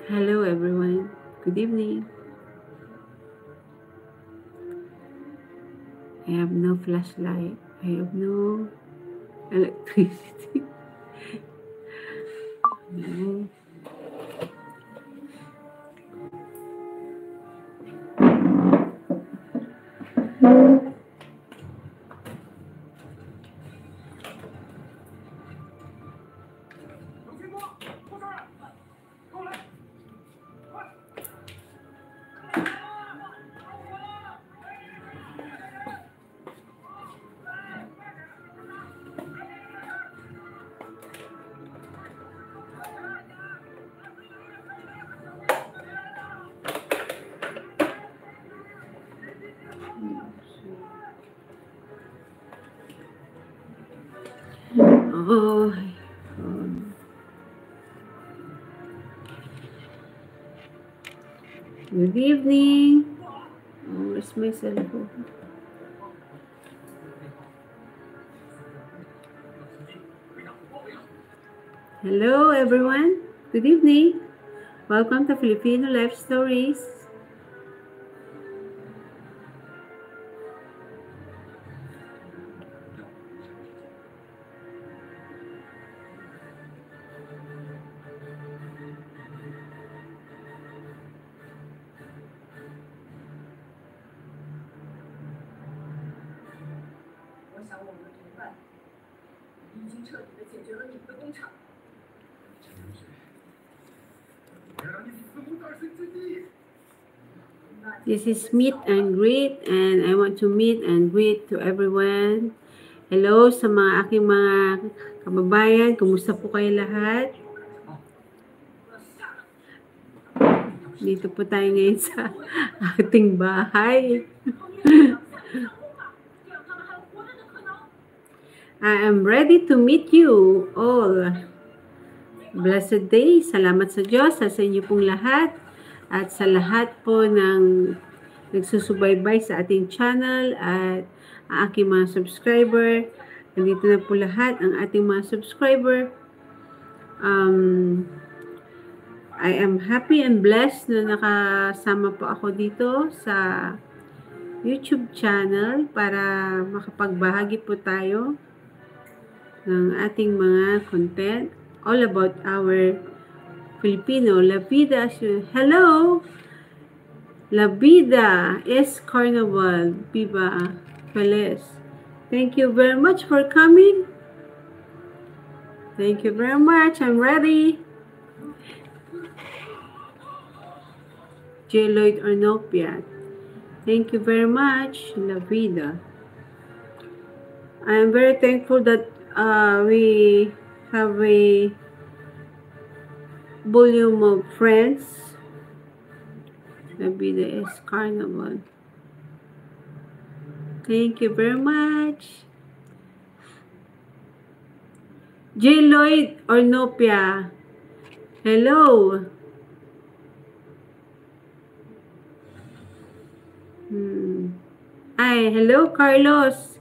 Hello everyone. Good evening. I have no flashlight. I have no electricity. No. Oh, good evening. Oh, where's my cellphone? Hello everyone. Good evening. Welcome to Filipino Life Stories. This is meet and greet and I want to meet and greet to everyone. Hello sa aking mga kababayan. Kumusta po kayo lahat? Dito po tayo ngayon sa ating bahay. I am ready to meet you all. Blessed day. Salamat sa Diyos, sa inyo pong lahat. At sa lahat po ng nagsusubaybay sa ating channel at ang aking mga subscriber. Nandito na po lahat ang ating mga subscriber. I am happy and blessed na nakasama po ako dito sa YouTube channel para makapagbahagi po tayo ng ating mga content all about our Filipino. La vida, hello! La vida es carnival. Viva Feliz. Thank you very much for coming. Thank you very much. I'm ready. J. Lloyd Arnopia. Thank you very much. La vida. I am very thankful that we have a volume of friends. La vida es carnival. Thank you very much. J. Lloyd Ornopia. Hello. Hi, hello Carlos.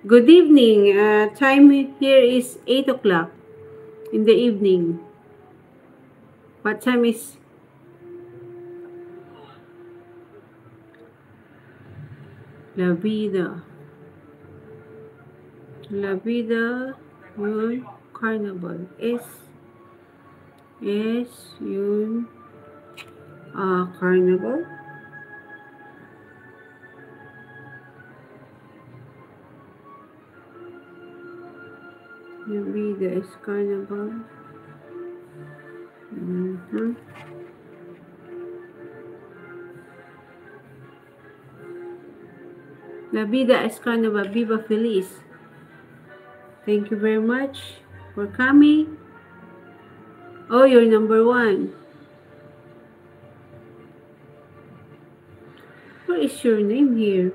Good evening. Time here is 8 o'clock in the evening. What time is? La vida. La vida yun carnival. Es yun carnival. La vida es carnival. La vida es carnival. Viva Feliz. Thank you very much for coming. Oh, you're number 1. What is your name here?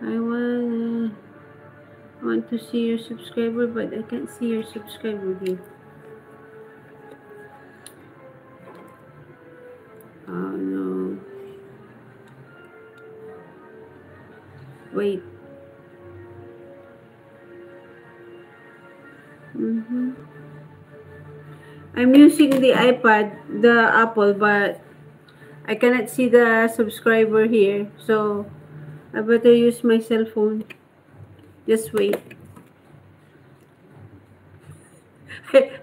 I want to see your subscriber, but I can't see your subscriber here. Oh no. Wait. I'm using the iPad, the Apple, but I cannot see the subscriber here. So, I better use my cell phone. Just wait.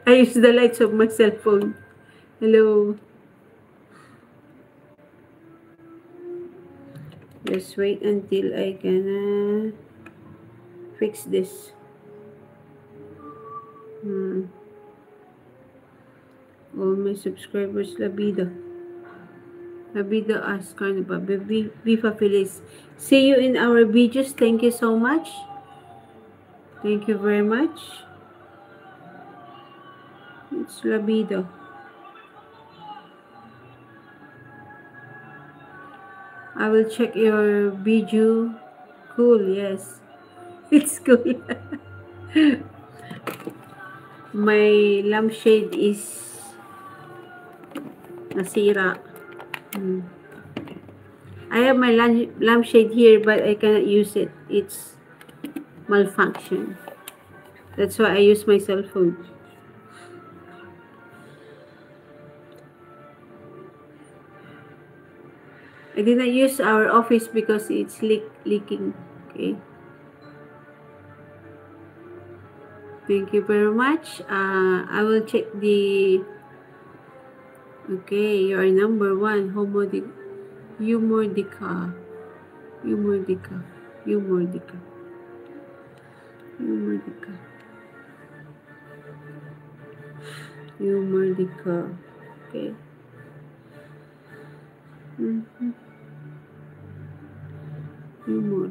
I use the lights of my cell phone. Hello. Just wait until I gonna fix this. All my subscribers, Labida. Labida Oscar, ano ba? Viva Feliz. See you in our videos. Thank you so much. Thank you very much. It's Labida. I will check your video. Cool, yes. It's cool. My lampshade is nasira. I have my lampshade here, but I cannot use it. It's malfunction. That's why I use my cell phone. I did not use our office because it's leaking. Okay. Thank you very much. I will check the... Okay, you are number one. Humordica. Humordica. Humordica. Humordica. Humordica. Humordica. Okay. Humor.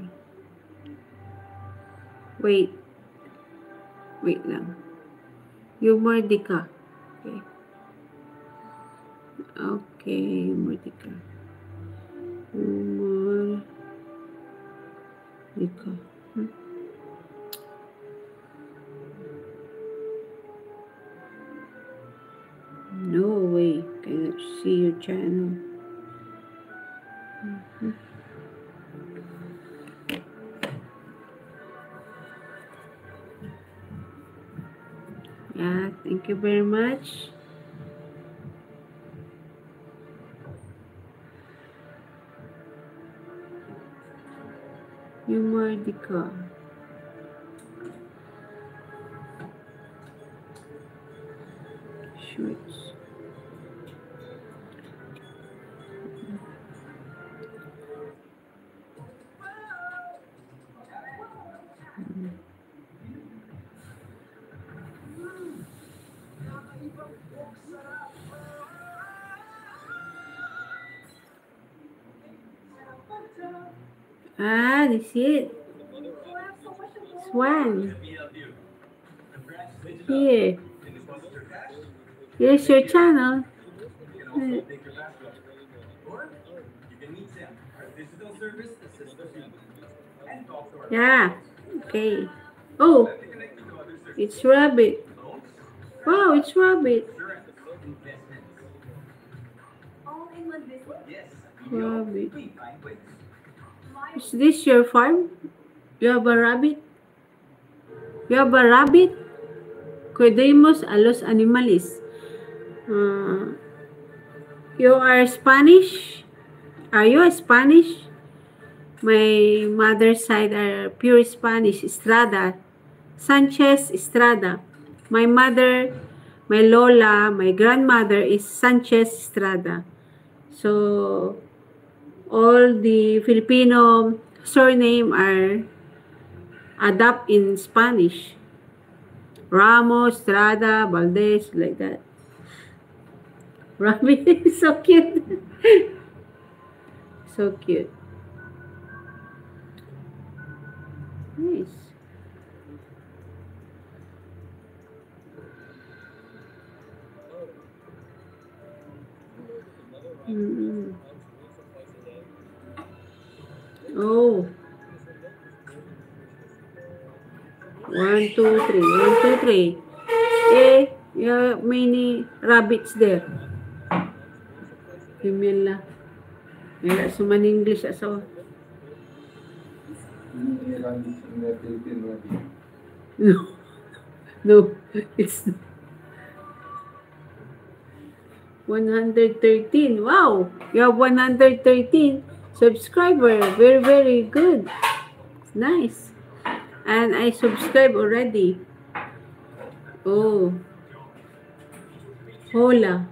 Wait. Wait lang. Humordica. Okay. Okay, Humordica. Humordica. No way. Cannot see your channel. Yeah, thank you very much. Humordica. Shorts. Ah, this is it. Swan. Here. Here's your channel. Yeah. Okay. Oh, it's rabbit. Wow, it's rabbit. Rabbit. Is this your farm? You have a rabbit? You have a rabbit? Cuidemos a los animales. You are Spanish? Are you a Spanish? My mother's side are pure Spanish. Estrada. Sanchez Estrada. My mother, my lola, my grandmother is Sanchez Estrada. So, all the Filipino surname are adapt in Spanish. Ramos, Estrada, Valdez, like that. Rabbit is so cute. So cute. Nice. Oh. 1, 2, 3. 1, 2, 3. Yeah, many rabbits there. Female la. Wala suman English asawa. No. No. It's 113. Wow! You have 113 subscriber. Very, very good. Nice. And I subscribe already. Oh. Hola.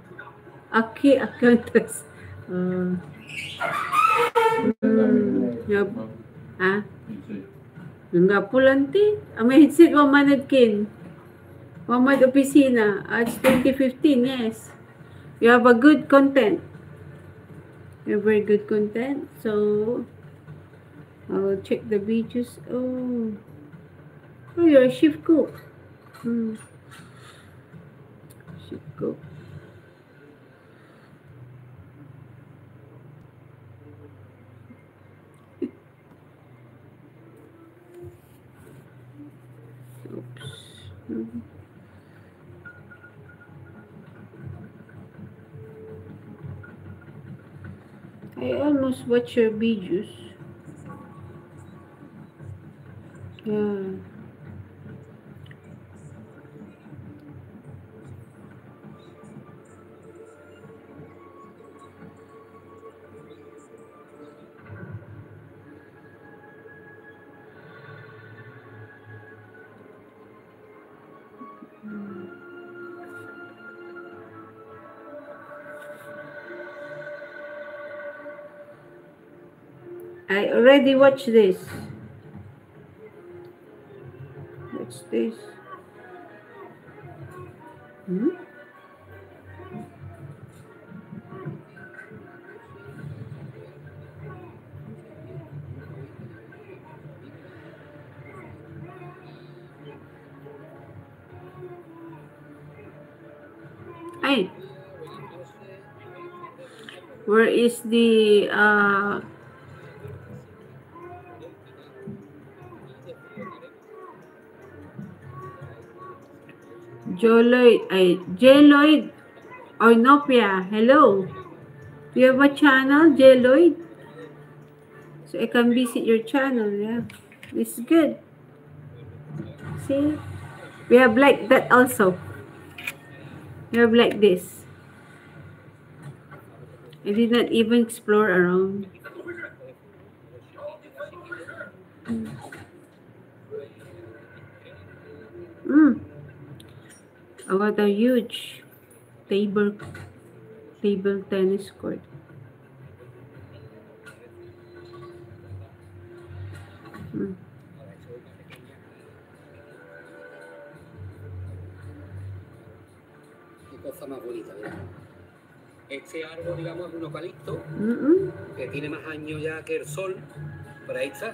Aki accounts. Yep. Ah? Nga pulanti. May headset wamanad Wamad opisina. It's 2015, yes. You have a good content. You have very good content. So, I'll check the videos. Oh. Oh, you're a chef cook. Chef cook. Oops. I almost watch your videos. Yeah. I already watched this. What's this? Ay. Where is the Jeloid Ornopia. Hello. Do you have a channel, Jeloid? So I can visit your channel, yeah. It's good. See? We have like that also. We have like this. I did not even explore around. Oh, what a huge table tennis court. Qué cosa más bonita, ¿verdad? Este árbol, digamos, es un eucalipto que tiene más años ya que el sol, pero ahí está,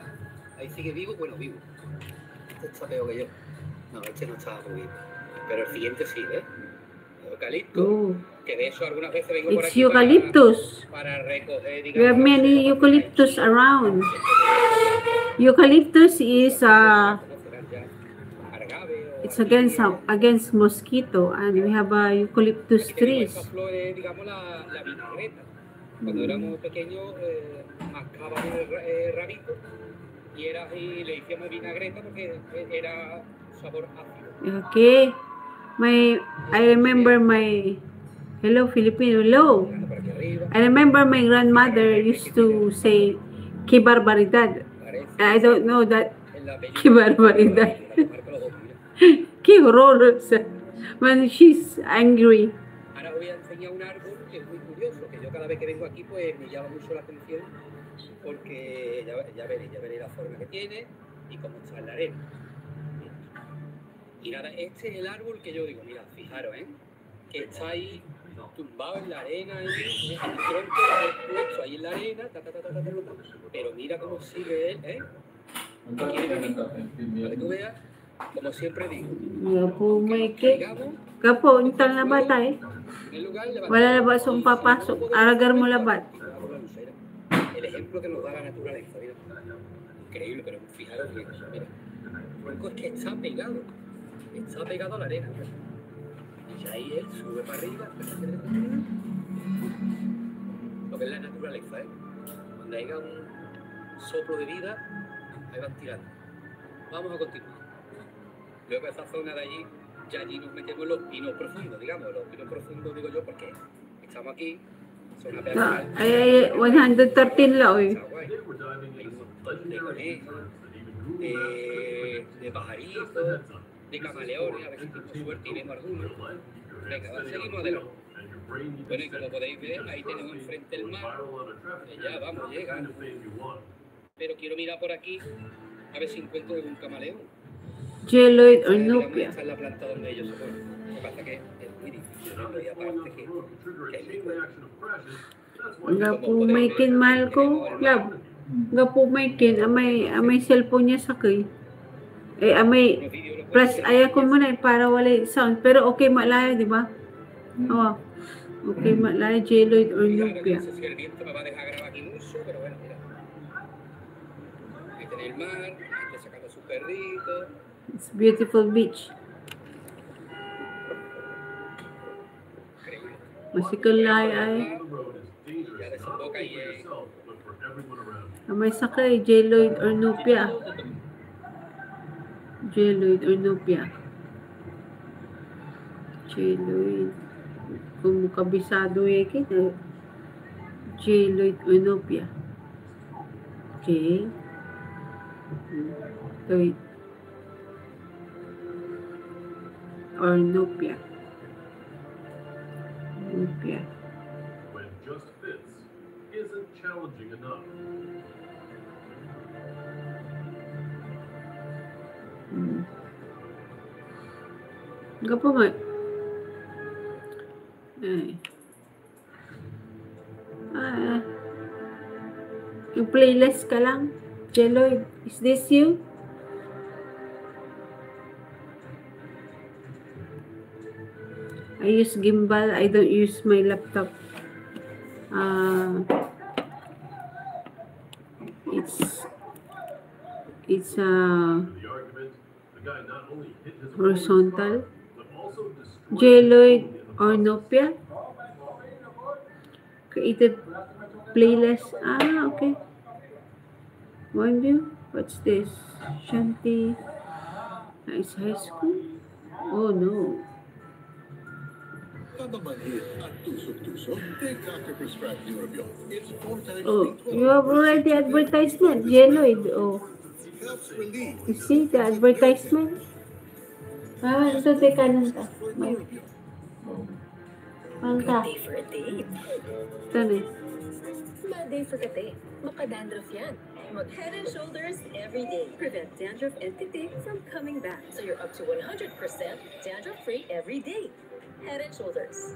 ahí sigue vivo, bueno, vivo. Este está peor que yo. No, este no está muy vivo. Pero el siguiente sí, ¿ves? Eucalipto, que de eso algunas veces vengo por aquí eucalyptus. Para recoger, digamos, we have many eucalyptus around. Eucalyptus is it's against mosquito, and we have eucalyptus trees. Esa flor es, digamos, la vinagreta. Cuando éramos pequeños, mascábamos el rabito y le hicimos vinagreta porque era sabor ácido. Okay. I remember my hello Filipino, hello. I remember my grandmother used to say "Qué barbaridad." I don't know that. "Qué barbaridad." "Qué horror." When she's angry. Ahora voy a enseñar un árbol que es muy curioso, que yo cada vez que vengo aquí pues me llama mucho la atención porque ya veréis la forma que tiene y cómo está en la arena. Y nada, este es el árbol que yo digo, mira, fijaros, que está ahí tumbado en la arena, el tronco puesto ahí en la arena, pero mira cómo sigue él, para que tú veas, como siempre digo, Kapo, intang na bata Wala na ba song papasok? Aragar mo labat. El ejemplo que nos da la naturaleza, mira. Increíble, pero fijaros bien, mira. El tronco es que está pegado a la arena. Y ahí él sube para arriba. Lo que es la naturaleza, Cuando haya un soplo de vida, ahí van tirando. Vamos a continuar. Luego esa zona de allí, ya allí nos metemos en los pinos profundos, digamos. Los pinos profundos digo yo porque estamos aquí, zona Ah, peatonal. ay, 113 lang eh. Zaguay. Hay un montón de conejos, de pajaritos, de camaleones, a ver si tenemos suerte y vemos alguno. Venga, seguimos adelante. Bueno, y como podéis ver, ahí tenemos enfrente el mar, que ya vamos, llega. Pero quiero mirar por aquí, a ver si encuentro un camaleón. Jelloid or Digamos, Nopia. esta es la planta donde ellos se ponen. Lo que pasa es que es muy difícil verlo y aparte que es muy bueno. Nga po may kinmal ko. Love. Nga po may kin. Amay cellphone niya sakay. Amay plus ayaw ko muna para wala sound. Pero okay malaya, di ba? Oo. Okay malaya, Jelloid or Nopia. No sé si el viento me va a dejar grabar aquí mucho, pero bueno, mira. Ahí tenéis el mar, le sacando sus perritos. It's beautiful beach. Masikalay ay. Ya desemboca ahí Amay sakay, Jelloid or Nopia. Jelloid or Nopia. Jelloid. Kung kabisado eh kita. Jelloid or Nopia. Okay. Wait. Or Nopia. Nopia. When just fits isn't challenging enough. Enggak po nga. Ay. Yung playlist ka lang. Jelloid, is this you? I use gimbal. I don't use my laptop. It's The argument, the guy not only hit his horizontal. but also destroyed Jelloid or Nopia. Created playlist. Okay. One view. What's this? Shanti. Nice high school. Oh no. Oh, you have already advertisement. Jelloid. Oh. You see the advertisement? Ito di kanan ta. May. Pangka. Good day for a date. Ito na. Bad day for kate. Maka-dandruff yan. Mag Head and Shoulders every day. Prevent dandruff and kate from coming back. So you're up to 100% dandruff-free every day. Head and Shoulders.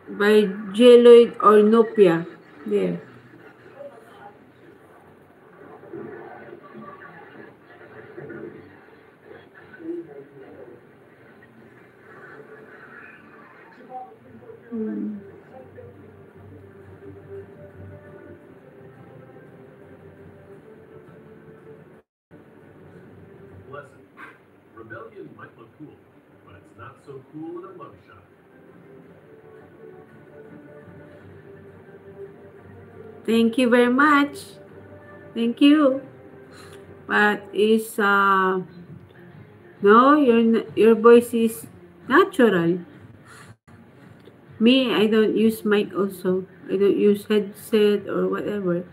By Jelloid or Nopia. There. rebellion might look cool, but it's not so cool in a mug shot. Thank you very much. Thank you. But is no, your voice is natural. Me, I don't use mic also. I don't use headset or whatever.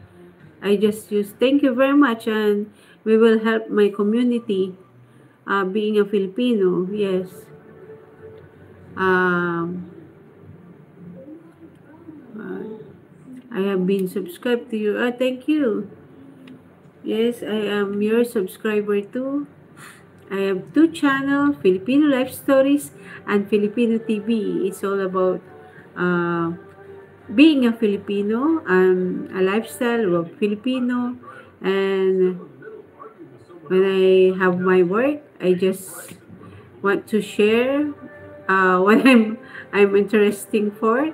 I just use thank you very much, and we will help my community. Being a Filipino, yes. Um, I have been subscribed to you. Thank you. Yes, I am your subscriber too. I have two channels, Filipino Life Stories and Filipino TV. It's all about uh, being a Filipino, a lifestyle of Filipino, and when I have my work, I just want to share what I'm interesting for.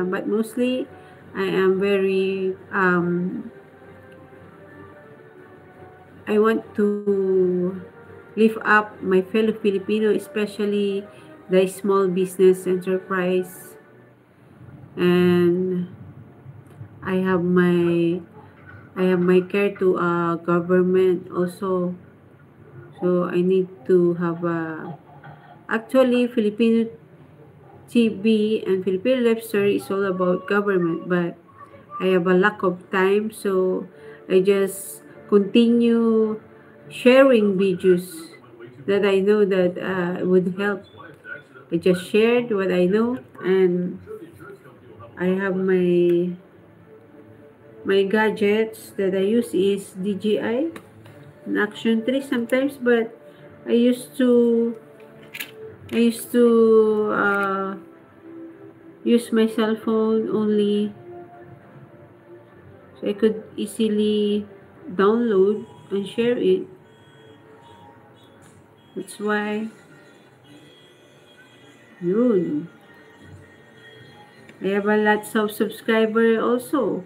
But mostly, I am very I want to lift up my fellow Filipino, especially the small business enterprise, and I have my care to government also. So I need to have actually Filipino TV and Filipino Life Story is all about government, but I have a lack of time, so I just continue sharing videos that I know that would help. I just shared what I know, and I have my gadgets that I use is DJI and Action 3 sometimes, but I used to use my cell phone only, so I could easily download and share it. That's why yun. I have a lots of subscriber also.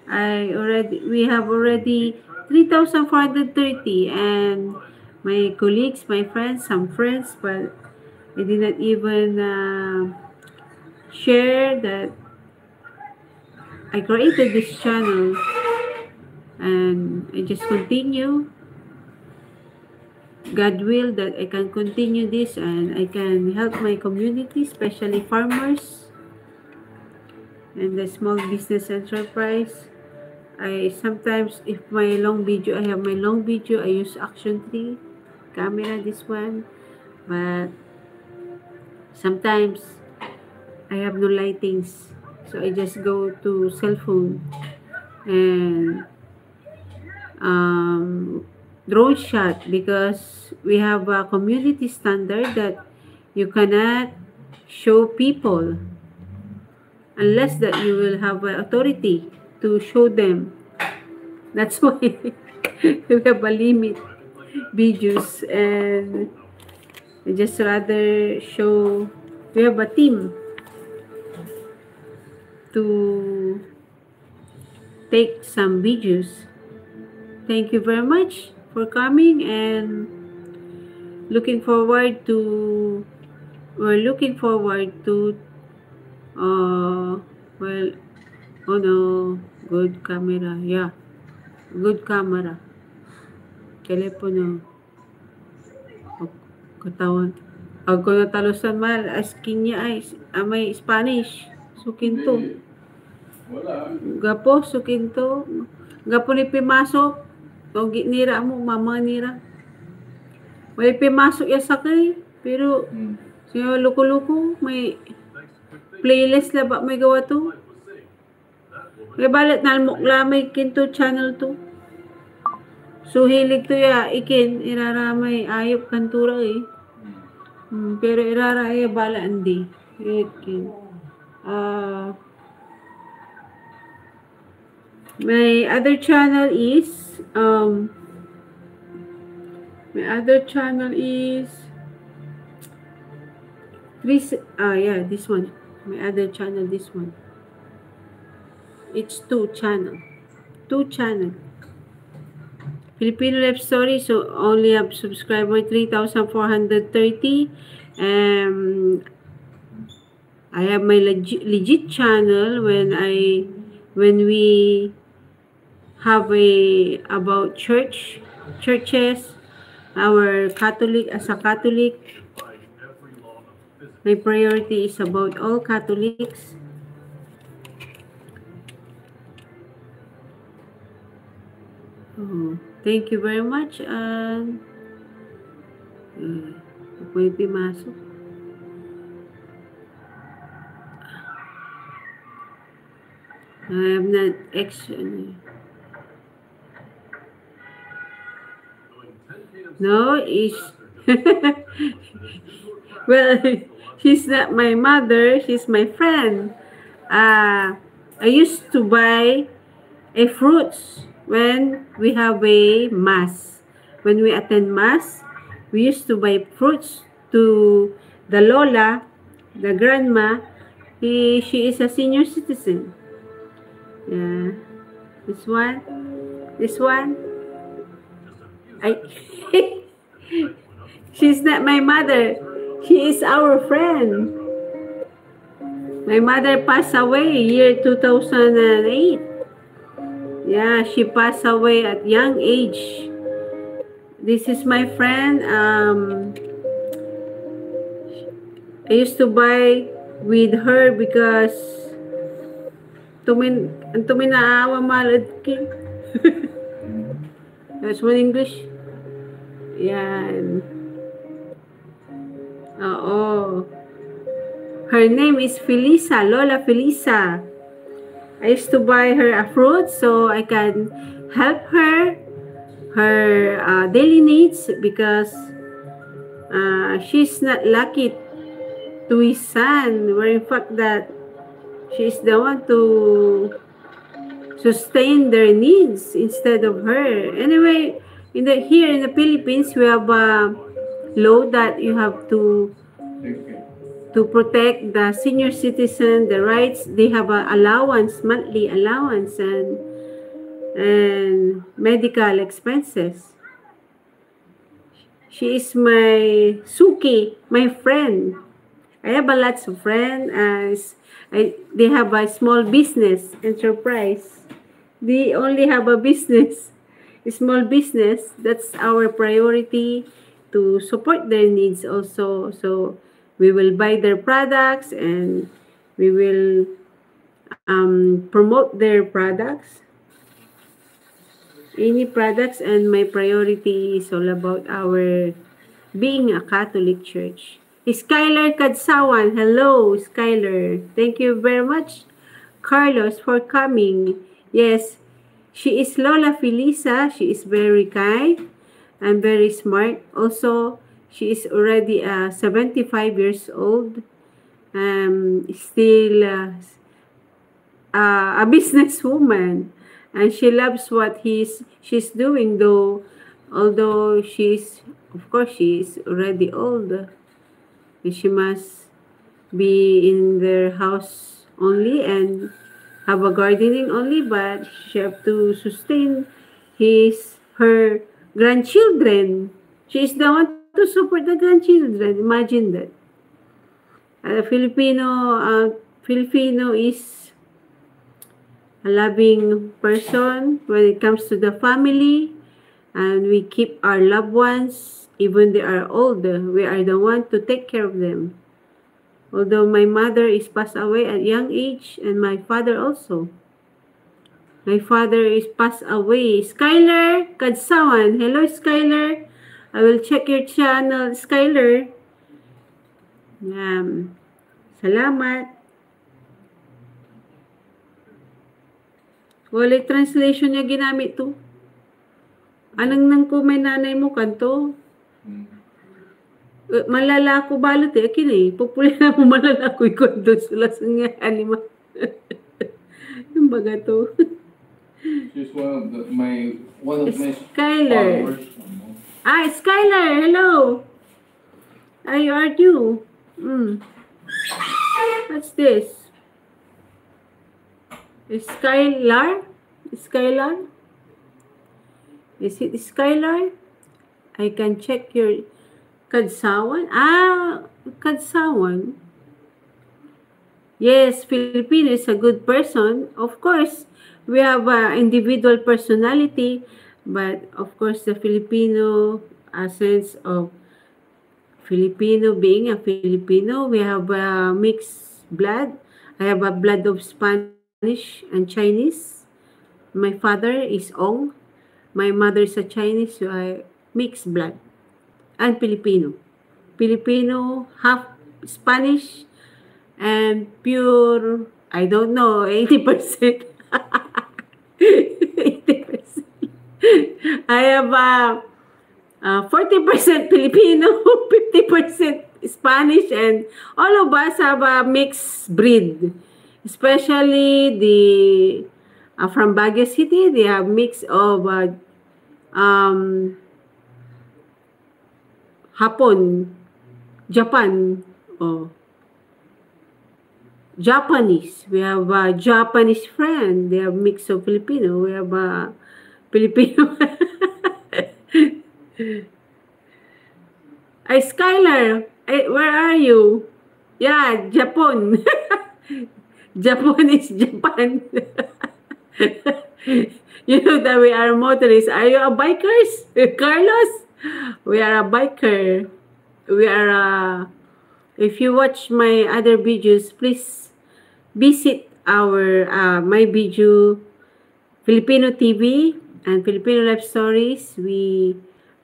We have already 3,430, and my colleagues, my friends, some friends, but I did not even share that I created this channel, and I just continue. God will that I can continue this and I can help my community, especially farmers and the small business enterprise. I sometimes, if my long video, I have my long video, I use Action 3 camera, this one, but sometimes I have no lightings, so I just go to cell phone and drone shot, because we have a community standard that you cannot show people unless that you will have authority to show them. That's why we have a limit videos, and I just rather show we have a team to take some videos. Thank you very much for coming, and looking forward to we're looking forward to well, oh no, good camera, yeah, good camera, telepono, katawan. Ako natalusan mal, asking niya ay may Spanish, sukinto. Gapo, sukinto. Gapo ni pimasok. O nira mo, mama nira. May pimasok ya sakay, pero siya luko-luko, may playlist la ba may gawa to? May balit nalmok la may kinto channel to. So hilig to ya, ikin, iraramay ayop kantura eh. Pero iraraya bala andi. Ikin. My other channel is this one. My other channel, this one. It's two channel. Filipino Life Story, so only have subscriber 3,430. I have my legit channel when we have about churches, our Catholic, as a Catholic, my priority is about all Catholics. Oh, thank you very much. Pwede masok. I have not action. No, is well, she's not my mother. She's my friend. I used to buy fruits when we have a mass. When we attend mass, we used to buy fruits to the Lola, the grandma. She is a senior citizen. Yeah. This one. She's not my mother. She is our friend. My mother passed away year 2008. Yeah, she passed away at young age. This is my friend. I used to buy with her because tuminaawa malad ki. That's one English. Yan. Oo. Her name is Felisa, Lola Felisa. I used to buy her a fruit so I can help her daily needs because she's not lucky to his son, where in fact that she's the one to sustain their needs instead of her. Anyway, here in the Philippines, we have a law that you have to protect the senior citizen, the rights. They have a allowance, monthly allowance, and medical expenses. She is my Suki, my friend. I have a lots of friends. They have a small business enterprise. They only have a business, a small business. That's our priority, to support their needs also. So we will buy their products and we will promote their products. Any products, and my priority is all about our being a Catholic church. Skylar Kadsawan, hello Skylar. Thank you very much, Carlos, for coming. Yes, she is Lola Felisa. She is very kind and very smart. Also, she is already 75 years old. Still a businesswoman. And she loves what she's doing, although she's, of course, she is already old. She must be in their house only and have a gardening only, but she have to sustain her grandchildren. She is the one to support the grandchildren. Imagine that. Filipino is a loving person when it comes to the family, and we keep our loved ones even they are old. We are the one to take care of them. Although my mother is passed away at young age, and my father also. My father is passed away. Skylar Kadsawan. Hello, Skylar. I will check your channel, Skylar. Salamat. Wala translation niya ginamit to. Anong nang may nanay mo kanto? Malalako balot kini. Popular na mo malalako ikon doon sila sa nga anima. Yung baga to. She's one of my Skylar. followers. Skylar, hello. How are you? What's this? Skylar? Is it Skylar? I can check your Kadsawan. Kadsawan. Yes, Filipino is a good person. Of course, we have individual personality, but of course, the Filipino sense of Filipino being a Filipino, we have a mixed blood. I have a blood of Spanish and Chinese. My father is Ong. My mother is a Chinese, so I mixed blood. And Filipino. Filipino, half Spanish, and pure, I don't know, 80%. 80%. I have 40% Filipino, 50% Spanish, and all of us have a mixed breed. Especially from Baguio City, they have mix of Hapon, Japan, oh, Japanese. We have a Japanese friend. They have mix of Filipino. We have a Filipino. Ay, Skylar, where are you? Yeah, Japan. Japan is Japan. You know that we are motorists. Are you a bikers, Carlos? We are a biker. We are if you watch my other videos, please visit our my video Filipino TV and Filipino Life Stories.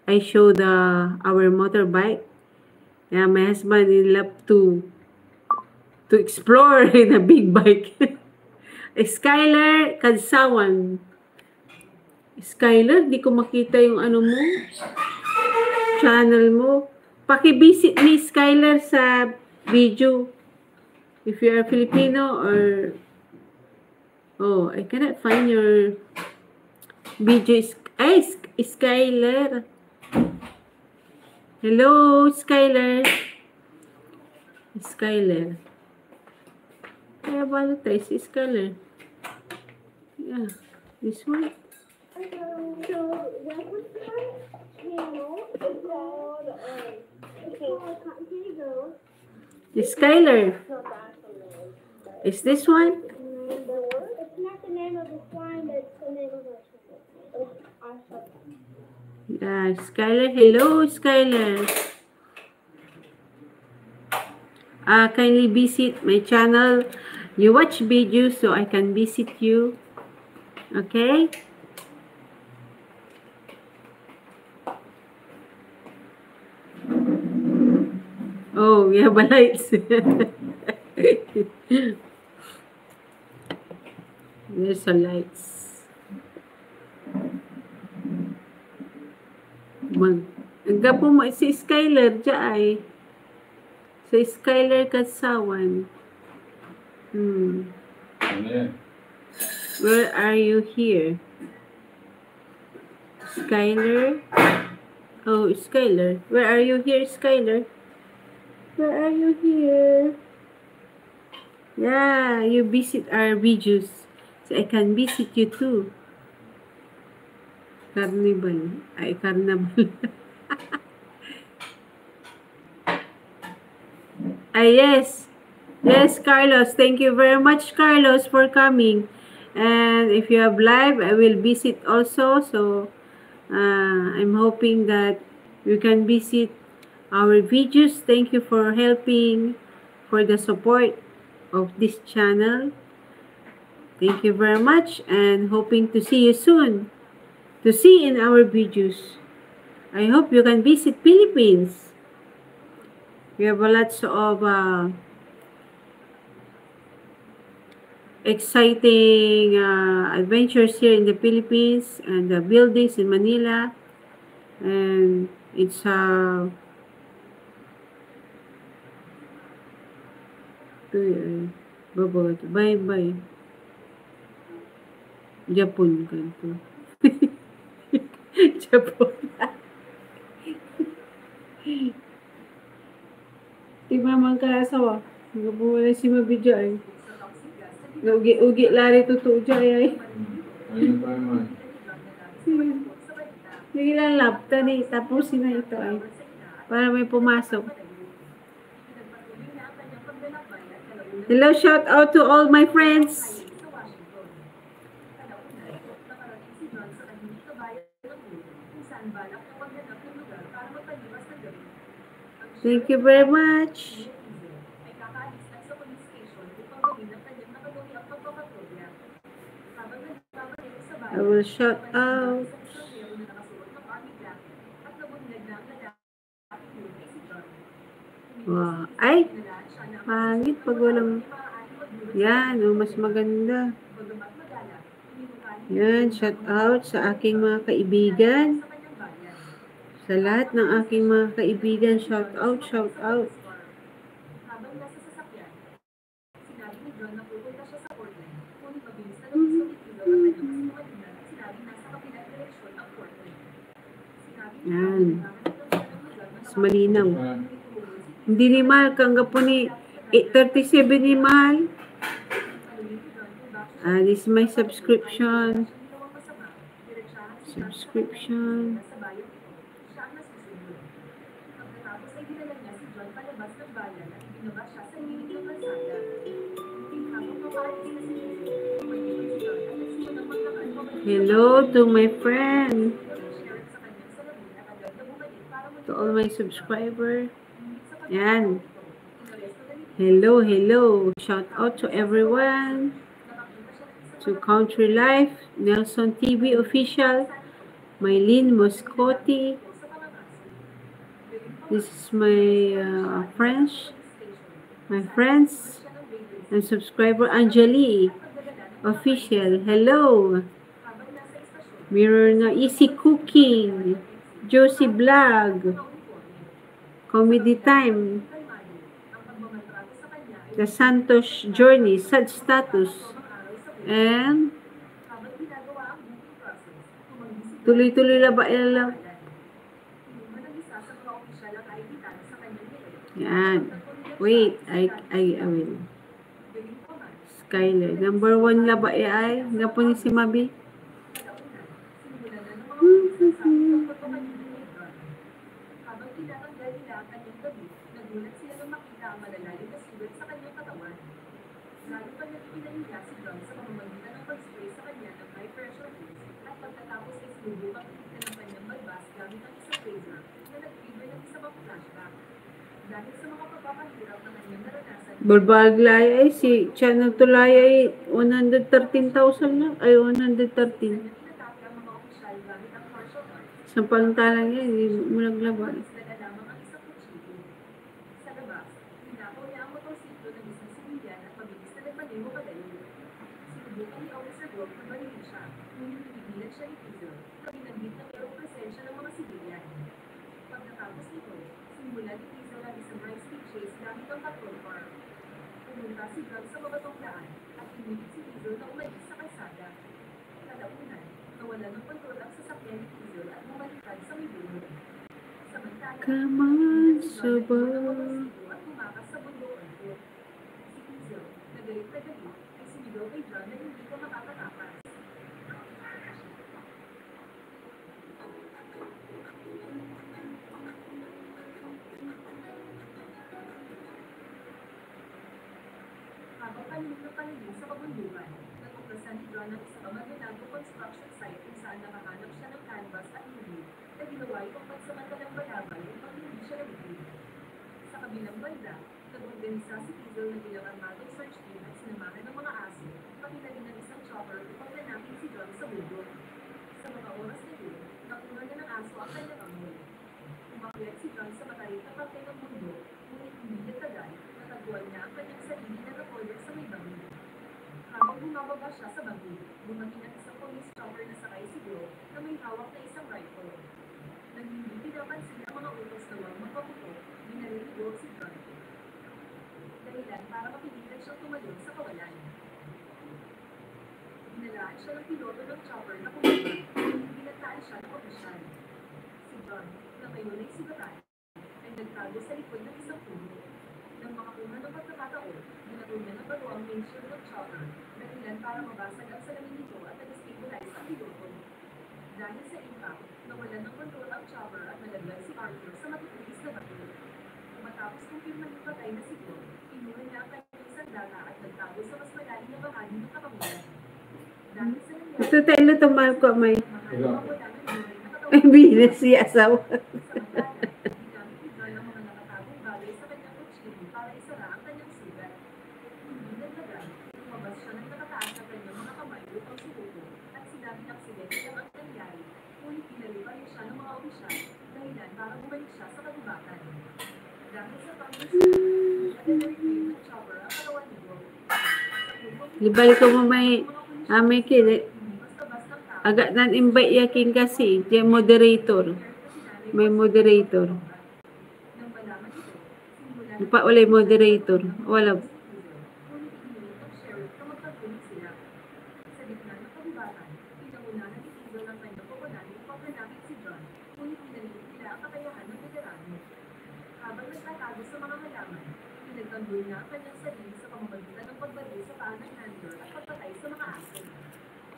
I show our motorbike. Yeah, my husband in love to explore in a big bike. Skylar Kadsawan. Skylar, di ko makita yung ano mo, channel mo. Paki-visit ni Skylar sa video. If you are Filipino or... Oh, I cannot find your video. Skylar. Hello, Skylar. Skylar. Kaya ba ito tayo si Skylar? Yeah, this one. Skylar. Is this one? It's not the name of the slime, it's the name of the Yeah, Skylar. Hello, Skylar. Kindly visit my channel. You watch videos so I can visit you. Okay? Oh, we have a lights. There's a lights. Ang gapo mo si Skylar dyan. Si Skylar Kadsawan. Where are you here? Skylar? Oh, Skylar. Where are you here, Skylar? Where are you here? Yeah, you visit our videos. So I can visit you too. Carnival. Ay, carnival. Yes. Yes, Carlos. Thank you very much, Carlos, for coming. And if you have live, I will visit also. So, I'm hoping that you can visit our videos. Thank you for helping, for the support of this channel. Thank you very much, and hoping to see you soon. To see in our videos. I hope you can visit Philippines. We have lots of exciting adventures here in the Philippines and the buildings in Manila. And it's bye-bye. Japon kanto. Japon. Tiba man ka asawa. Nagbuwala si mabidyo ay. Ugi lari totoo dyan ay. Ayun pa naman. Biglang laptop eh. Tapusin na ito ay. Para may pumasok. Hello, shout out to all my friends. Thank you very much. I will shout out. Wow. Ay, pangit pag walang... Yan, oh, mas maganda. Yan, shout out sa aking mga kaibigan. Sa lahat ng aking mga kaibigan, shout out, shout out. Yan. Mas malinaw. Hindi ni Mal, hanggang po ni 8:37 ni Mal. This is my subscription. Subscription. Hello to my friend. To all my subscribers. Yan. Hello, hello. Shout out to everyone. To Country Life, Nelson TV Official, Mylene Moscotti. This is my friends and subscriber Anjali Official. Hello. Mirror na Easy Cooking, Josie Vlog, Comedy Time, The Santos Journey, Sad Status, and tuloy-tuloy na ba lang? Yan. Wait, I will. Skyler. Number 1 na ba ay? Nga po ni si Mabi? Bulbaglay ay si Channel Tulay ay 113,000 lang. Ay, 113. Sa pantalang yan, hindi mo naglaban. Come on, Sabah. Dahil sa impact, nawalan ng kontrol ang chopper at nalaglag si Arthur sa matutulis na bato. Matapos kumpirman yung patay na si Paul, kinuha niya ang kanyang sandata at nagtago sa mas malalim na bahagi ng kapangyarihan. Dahil sa nangyari, Ito tayo na tumal ko may mahal na wala ng buhay na katawan. ay binas si asawa. Samantala, ginamit ni John ang mga nakatagong bagay sa kanyang kutsilyo para isara ang kanyang sugat. Hindi nagtagal, lumabas siya ng nakataas sa kanyang mga kamay upang sumuko at sinabing aksidente lang ang nangyari, ngunit pinalipan niya siya ng mga opisyal dahilan para bumalik siya sa kagubatan. Dahil sa pag-isip, nag-reclaim ng chopper ang katawan ni Paul. Libalik ko mo may kili. Agak nan invite yakin kasi, di moderator. May moderator. Pa wala moderator. Wala. Habang nagtatago sa mga halaman, pinagtanggol niya ang kanyang sarili sa pamamagitan ng pagbaril sa paa ng handler at pagpatay sa mga aso.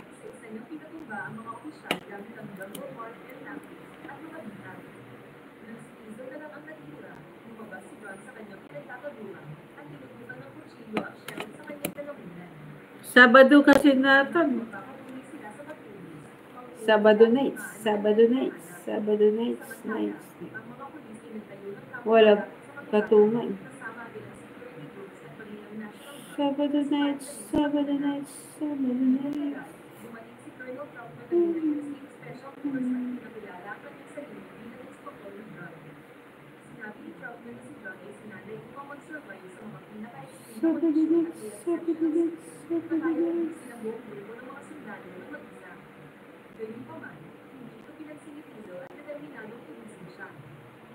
Isa-isa niyang pinatumba ang mga opisyal gamit ang jungle warfare tactics at mga bitag. Nang si Hazel na lang ang natira, lumabas si John sa kanyang pinagtataguan at tinutukan ng kutsilyo ang sheriff sa kanyang dalawinan. Sabado kasi natin. Magpapatuloy sila sa patuloy. Sabado nights. Sabado nights. Sabado nights. Nights. Ang mga pulis ay nagtayo ng kampo Wala sa kabila katungan. kasama ang ilang security groups at pag-ilang national guard. Sabado nights. Sabado nights. Sabado nights. Dumating si Colonel Troutman na University Special Force at pinakilala ang kanyang sarili bilang inspektor ng drug. Sinabi ni Troutman na si John ay sinanay upang mag-survive sa mga pinaka-extreme na Sabado kondisyon at nights. kaya Sabado nights. Sabado nakaya nights. silang buong grupo ng mga sundalo ng mag-isa. Gayunpaman, hindi ito pinansin ni Hazel at determinadong tumisin siya.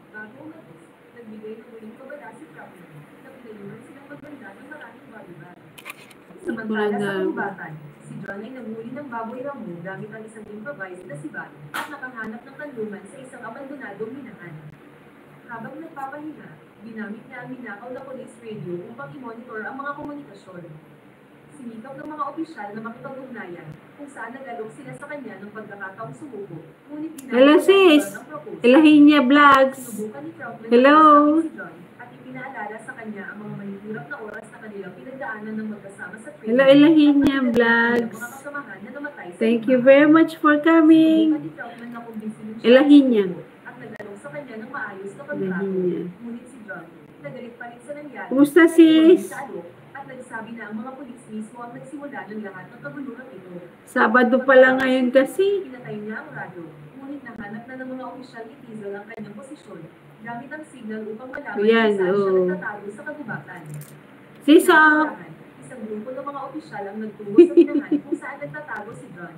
Bago umalis, nagbigay ng muling babala si Troutman na pinayunan silang magbanda ng maraming bodyguard. Samantala sa kagubatan, si John ay nanghuli ng baboy ramo gamit ang isang improvised na sibat at nakahanap ng kanluman sa isang abandonadong minahan. Habang nagpapahinga, ginamit niya ang ninakaw na police radio upang i-monitor ang mga komunikasyon. Sinikap ng mga opisyal na makipag-ugnayan kung saan nagalok sila sa kanya ng pagkakataong sumuko. Ngunit Hello, sis. Ilahin niya vlogs. Sinubukan ni Troutman Hello. na kausapin si John at ipinaalala sa kanya ang mga mahihirap na oras na kanilang pinagdaanan ng magkasama sa training. Hello, ilahin niya At vlogs. mga kasamahan na namatay sa Thank iba. you very much for coming. Sinubukan ni Troutman na kumbinsihin siya Ilahin niya. at nagalok sa kanya ng maayos na Ilahin kontrato. niya. Ngunit si John, nagalit pa rin sa nangyari. Kumusta, at sis? sa alok at nagsabi na ang mga pulis mismo ang nagsimula ng lahat ng kaguluhan ito. Sabado pala ngayon kasi. Pinatay niya ang radyo, ngunit nahanap na ng mga opisyal ni Hazel ang kanyang posisyon gamit ang signal upang malaman Yan, kung saan siya oh. nagtatago sa kagubatan. Sis, ah. Kinabukasan, isang grupo ng mga opisyal ang nagtungo sa minahan kung saan nagtatago si John.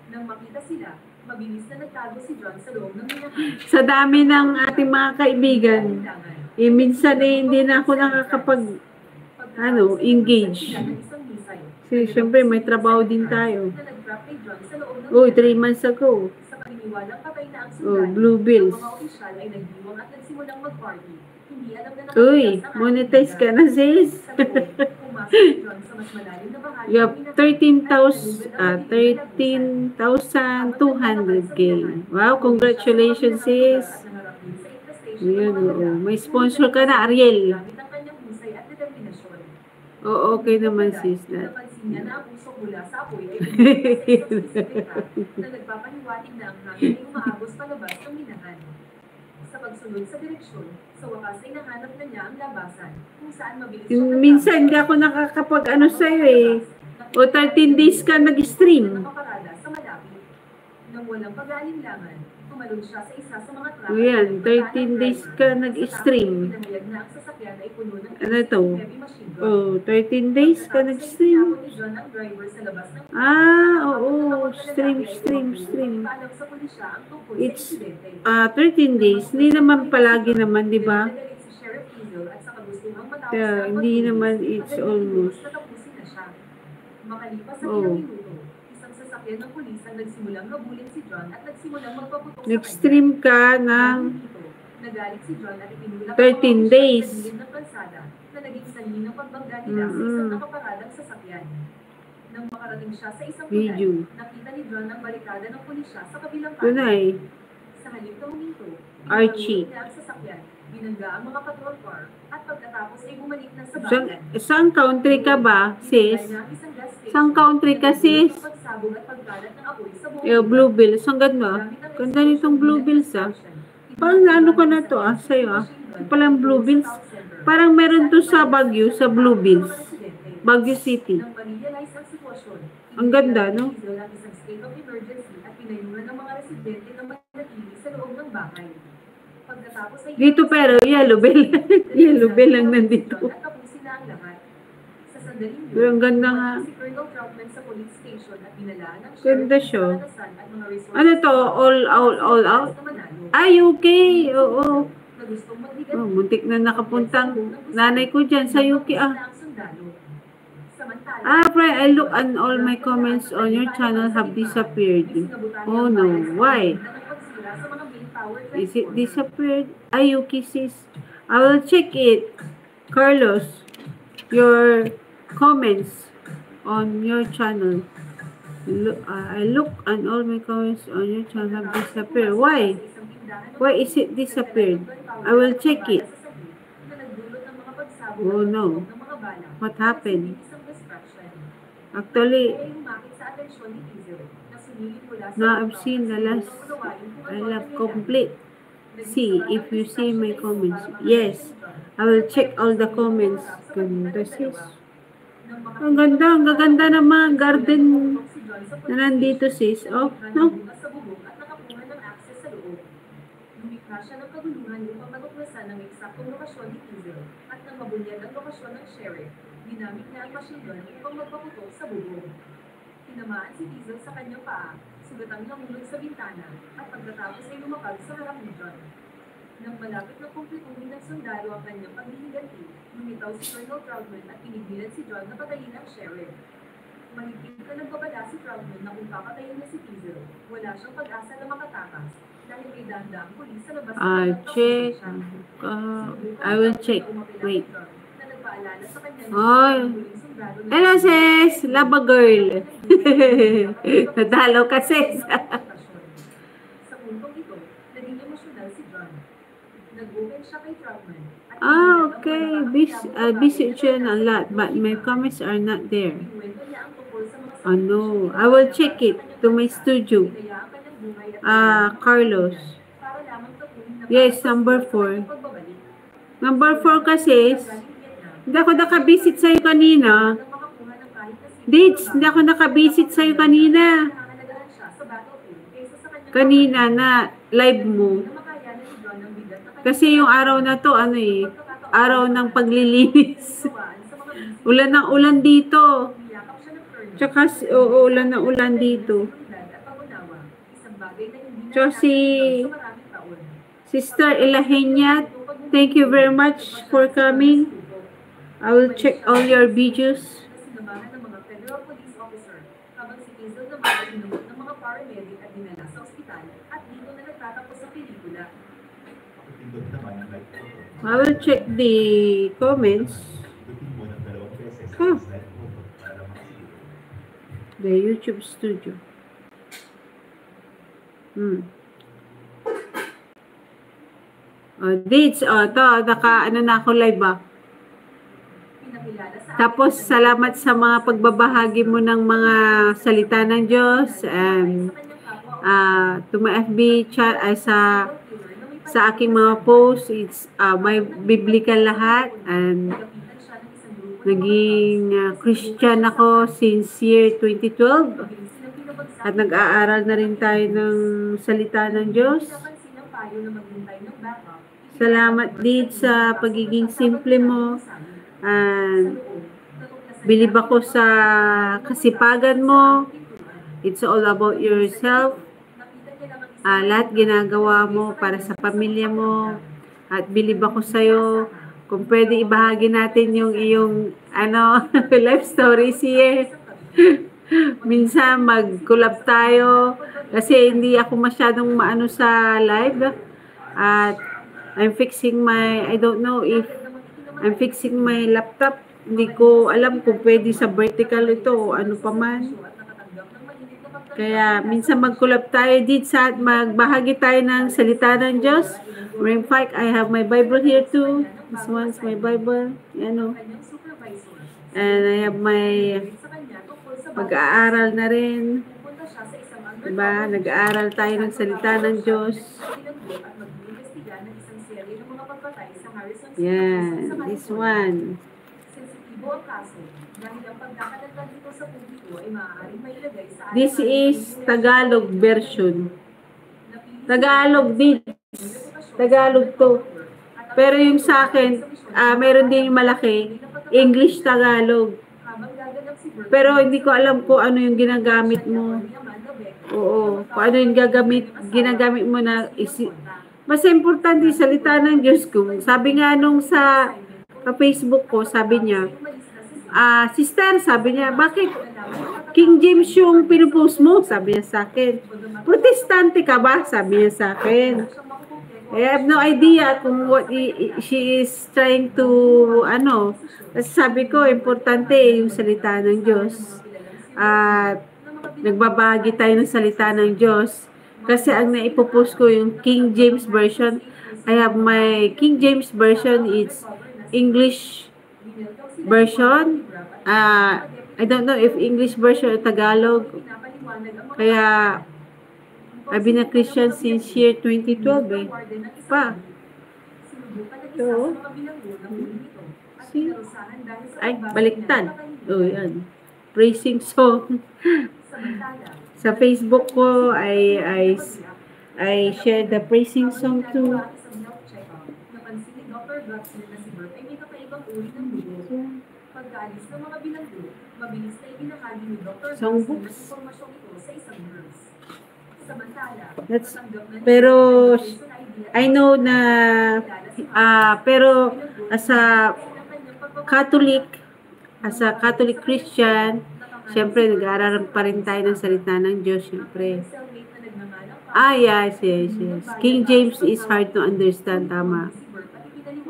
Nang makita sila, mabilis na nagtago si John sa loob ng minahan. Sa dami ng ating mga kaibigan, minsan hindi na ako engage. Kasi syempre may trabaho din tayo. Oh, 3 months ago. Sa paniniwalang patay na ang Oh, sundalo, blue bills. ang mga opisyal ay nagdiwang at nagsimulang mag-party. Hindi alam na Uy, nakalipas ang monetize ka ating na, sis. Sa loob, pumasok si John sa mas malalim na bahagi You have ng minahan 13,200k. Wow, congratulations, sis. Yun, oo. May sponsor ka na, Ariel. Gamit ang kanyang husay at determinasyon. Oo, okay naman, sis. Napansin niya na ang usok mula sa apoy ay bumalik sa isang sisipika na nagpapaliwanag na ang hangin ay umaagos palabas ng minahan. Sa pagsunod sa direksyon, sa wakas ay nahanap na niya ang labasan kung saan mabilis siyang Minsan hindi ako nakakapag-ano sa'yo eh. O 13 days ka nag-stream. nakaparada sa malapit. Nang walang pag-aalinlangan, tumalon siya sa isa sa mga truck. O yan, 13 days ka nag-stream. Pinahayag na ang sasakyan ay puno ng Ano to? heavy machine gun. Oh, 13 days ka nag-stream. Pagkatapos ay tinapon ni John ang driver sa labas ng Ah, oo. Stream. Ipaalam sa pulisya ang tungkol sa It's insidente. 13 days. Hindi naman palagi naman, di ba? Nagalit si Sheriff Hazel at sa kagustuhang matapos Yeah, na ang hindi pagtulis, naman it's agad almost. natapusin na siya. Makalipas sa Oh. ilang minuto, isang sasakyan ng pulis ang nagsimulang habulin si John at nagsimulang magpaputok sa Nag-stream ka ng Nagalit si John at itinulak 13 ang mga days. opisyal sa gilid ng kalsada na naging sanhi ng pagbangga nila sa isang nakaparadang sasakyan. Nang makarating siya sa isang Video. tulay, nakita ni John ang barikada ng pulisya sa kabilang Tunay. Sa halip na huminto, Archie. niya ang sasakyan, binangga ang mga patrol car, at pagkatapos ay bumalik na sa Saan, bayan. saan country ka ba, sis? Saan country ka, sis? Yung Blue Bills. Ang ganda. Ganda nitong Blue Bills, ah. Parang ano ko na to, ah, sa'yo, ah. Ito palang Blue Bills. Parang meron to sa Baguio, sa Blue Bills. Baguio City. Ang ganda, no? Dito pero, yellow bell. Yellow bell lang nandito. Pero ang ganda nga. Ganda siya. Ano to? All out? Ay, okay. Oo. Oh, muntik na nakapuntang nanay ko dyan sa UK, ah. Friend, I look and all my comments on your channel have disappeared. Oh no, why? Is it disappeared? Ay, UK sis. I will check it. Carlos, your comments on your channel. I look and all my comments on your channel have disappeared. Why? Why is it disappeared? I will check it. Oh no. What happened? Actually, now I've seen the last. I love complete. See, if you see my comments. Yes, I will check all the comments. Ganda sis. Ang ganda, ang gaganda ng mga garden na nandito sis. Oh, no. Lumikha siya ng kaguluhan upang matuklasan ang eksaktong lokasyon ni Kizel at nang mabunyag ang lokasyon ng sheriff, ginamit niya ang machine gun upang magpaputok sa bubong. Tinamaan si Kizel sa kanyang paa, sugatang nahulog sa bintana at pagkatapos ay lumapag sa harap ni John. Nang malapit na kumplituhin ng sundalo ang kanyang pagliliganti, lumitaw si Colonel Troutman at pinigilan si John na patayin ang sheriff. Mahigpit na nagbabala si Troutman na kung papatayin niya si Kizel, wala siyang pag-asa na makatakas dahil may daang pulis sa labas check. I will check. Wait. Oh. Hello sis, laba girl. Nadalo ka sis. Sa puntong ito, naging emosyonal si John. Nag-open siya kay Troutman. Okay. Busy siya a lot, but my comments are not there. Oh no, I will check it to my studio. Carlos. Yes, number 4. Number 4 kasi, hindi ako nakabisit sa'yo kanina. Dates, hindi ako nakabisit sa'yo kanina. Kanina na live mo. Kasi yung araw na to, araw ng paglilinis. Ulan ng ulan dito. Tsaka, ulan ng ulan dito. So, Sister Elahenia, thank you very much for coming. I will check all your videos. I will check the comments. Huh. The YouTube studio. Dates, ano na ako live ba? Tapos, salamat sa mga pagbabahagi mo ng mga salita ng Diyos and to my FB chat ay sa aking mga posts, it's may biblical lahat and naging Christian ako since year 2012 at nag-aaral na rin tayo ng salita ng Diyos. Salamat din sa pagiging simple mo. Bilib ako sa kasipagan mo. It's all about yourself. Lahat ginagawa mo para sa pamilya mo. At bilib ako sa'yo. Kung pwede ibahagi natin yung iyong life stories here. Minsan mag-collab tayo. Kasi hindi ako masyadong maano sa live. At I'm fixing my, I don't know if I'm fixing my laptop Hindi ko alam kung pwede sa vertical ito o ano pa man. Kaya minsan mag-collab tayo dito sa magbahagi tayo ng salita ng Diyos. In fact, I have my Bible here too. This one's my Bible. Yan o. And I have my pag-aaral na rin. Diba? Nag-aaral tayo ng salita ng Diyos. Yan. This one. This is Tagalog version. Tagalog din. Tagalog to. Pero yung sa akin, meron din yung malaki. English Tagalog. Pero hindi ko alam kung ano yung ginagamit mo. Oo. Kung ano yung ginagamit mo na mas importante salita ng Diyos ko. Sabi nga nung sa Facebook ko, sabi niya, sister, sabi niya, bakit King James yung pinupost mo? Sabi niya sa akin. Protestante ka ba? Sabi niya sa akin. I have no idea kung what she is trying to, Kasi sabi ko, importante yung salita ng Diyos. At nagbabahagi tayo ng salita ng Diyos. Kasi ang naipopost ko yung King James Version. I have my King James Version. It's English version. I don't know if English version or Tagalog. Kaya, I've been a Christian since year 2012 eh. Pa. So, see? Ay, baliktad. Oh, yan. Praising song. Sa Facebook ko, I share the praising song too. Songbooks. Pero I know na pero as a Catholic Christian, siyempre nag-aaral pa rin tayo ng salita ng Diyos, siyempre. Yes. King James is hard to understand, tama.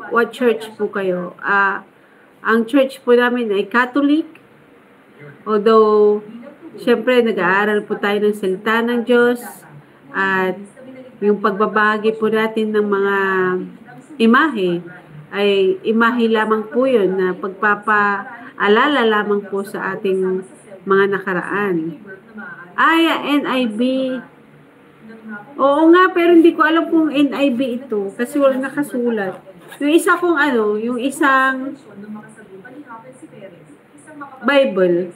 What church po kayo? Ang church po namin ay Catholic. Although, siyempre nag-aaral po tayo ng salita ng Diyos. At yung pagbabahagi po natin ng mga imahe, ay imahe lamang po yun na pagpapaalala lamang po sa ating mga nakaraan. NIV. Oo nga, pero hindi ko alam kung NIV ito kasi wala nakasulat. Yung isa kong yung isang Bible.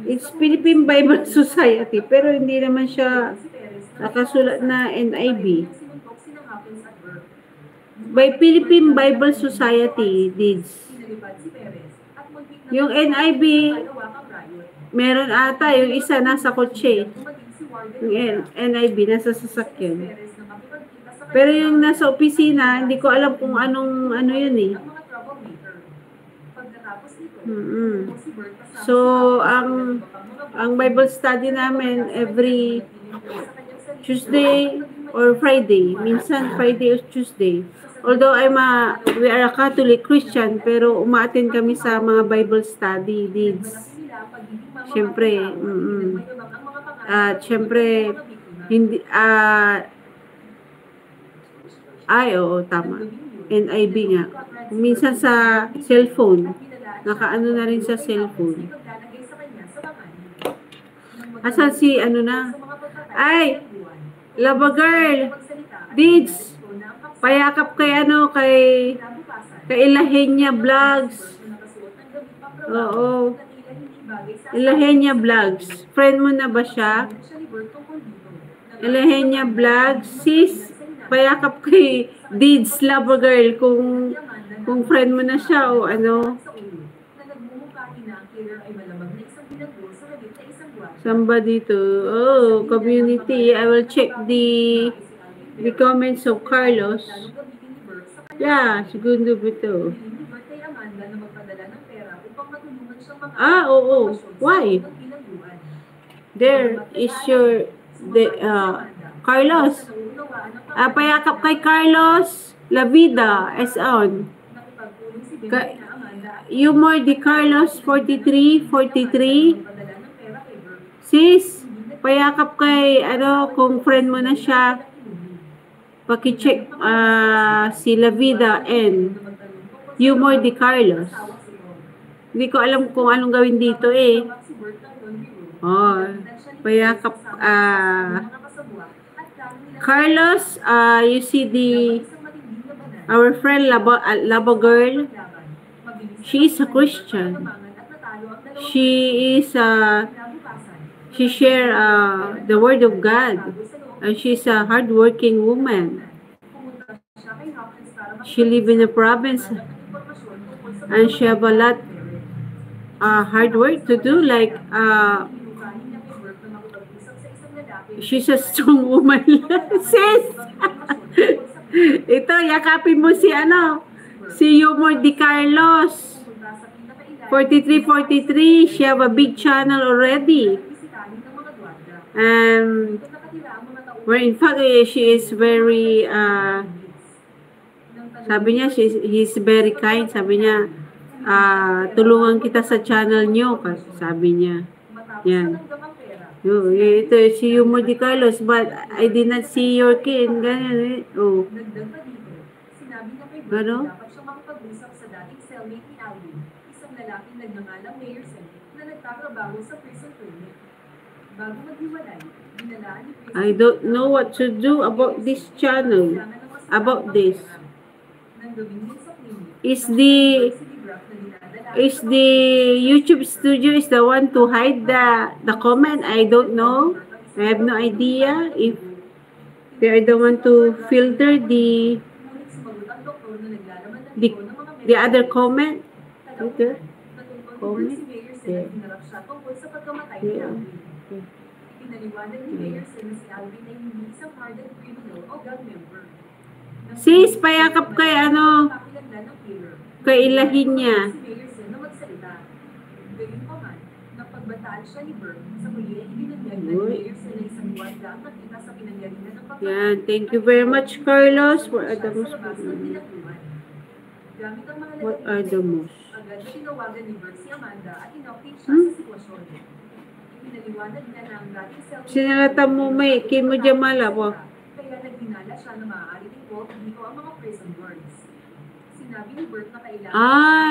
It's Philippine Bible Society, pero hindi naman siya nakasulat na NIV. By Philippine Bible Society, DIDS. Yung NIV, meron ata, yung isa nasa kotse. Yung NIV, nasa sasakyan. Pero yung nasa opisina, hindi ko alam kung ano yun eh. So, ang Bible study namin every Tuesday or Friday. Minsan Friday or Tuesday. Although we are a Catholic Christian, pero umaattend kami sa mga Bible study needs. Siyempre, at siyempre, hindi, oo, tama. NIV nga. Minsan sa cellphone. Nakaano na rin sa cellphone. Asan si, Ay! Lava girl! Dids! Payakap kay kay Ilahenya Vlogs. Oo. Ilahenya Vlogs. Friend mo na ba siya? Ilahenya Vlogs. Sis, payakap kay Dids Lava girl kung friend mo na siya o ano. Somebody to, community. I will check the comments of Carlos. Yeah, segundo bito. Oo. Why? There is Carlos. Payakap kay Carlos La Vida is on. Humor Di Carlos 43. Sis, payakap kay, kung friend mo na siya, pakicheck si La Vida and Humor Di Carlos. Hindi ko alam kung anong gawin dito eh. Oh, payakap, Carlos, you see our friend Labo Girl, she is a Christian. She share the word of God, and she's a hardworking woman. She live in a province, and she have a lot hard work to do, like she's a strong woman. Sis! Ito, yakapin mo si Humor Di Carlos 43. She have a big channel already, and where in fact she is very sabi niya he's very kind. Sabi niya, tulungan kita sa channel niyo, sabi niya. Yan. Ito si Humor Di Carlos, but I did not see your kin. Ganyan eh. Oh. Ano? I don't know what to do about this channel. About this. Is the YouTube studio is the one to hide the comment? I don't know. I have no idea if they are the one to filter the other comment. Okay. Comment. Yeah. Yeah. Sis, payakap kay kay ilahin niya. Yan, thank you very much, Carlos, for Adamos. What are the most? Sinalata mo may Kimo Jamala po.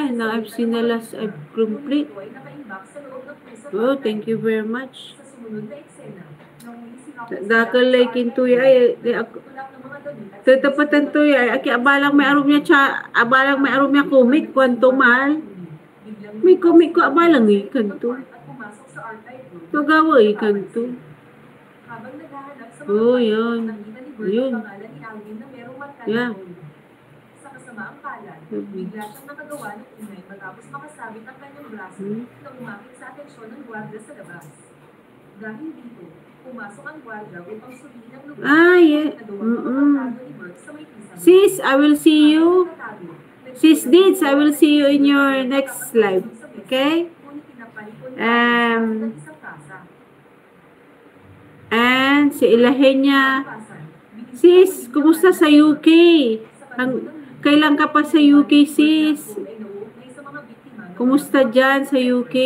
No, I've seen the last, I've complete. Oh, thank you very much. Dakal like into ay tatapatan to ay aki abalang may arum niya comic kwanto mal. May comic ko abalang kanto. To gawa kanto. Oh, yun. Yeah. Sa kasamaang palad, bigla siyang nakagawa ng ingay matapos makasabit ang kanyang braso na umapit sa atensyon ng gwardiya sa labas. Dahil dito, pumasok ang gwardiya upang suliin ang lugar yeah. Sis, I will see you. Sis Dids, I will see you in your next live. Okay? And si Ilahenya. Sis, kumusta sa UK? Kailan ka pa sa UK, sis? Kumusta dyan sa UK?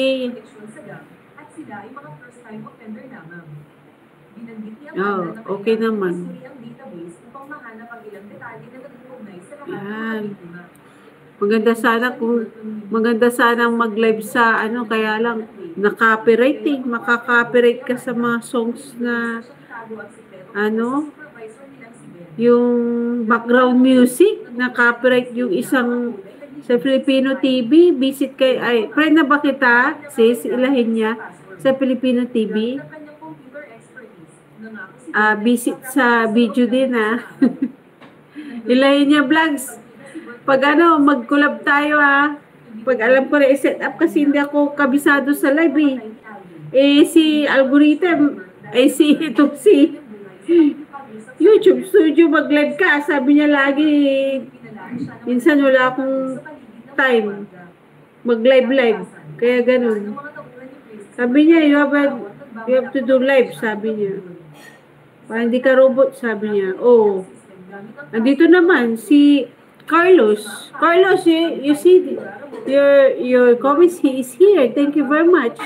Oh, okay naman. Yan. Maganda sana mag-live sa kaya lang na-copyright eh. Maka-copyright ka sa mga songs na yung background music, na-copyright yung isang sa Filipino TV. Visit kay, friend na ba kita, sis, ilahin niya sa Filipino TV. Visit sa video din ilahin niya vlogs. Pag mag-collab tayo Pag alam ko na i-set up kasi hindi ako kabisado sa live si algorithm, si YouTube studio mag-live ka. Sabi niya lagi, minsan wala akong time mag-live. Kaya ganun. Sabi niya, you have to do live, sabi niya. Parang hindi ka robot, sabi niya. Oh, andito naman si Carlos. Carlos, you see, Your comments is here. Thank you very much.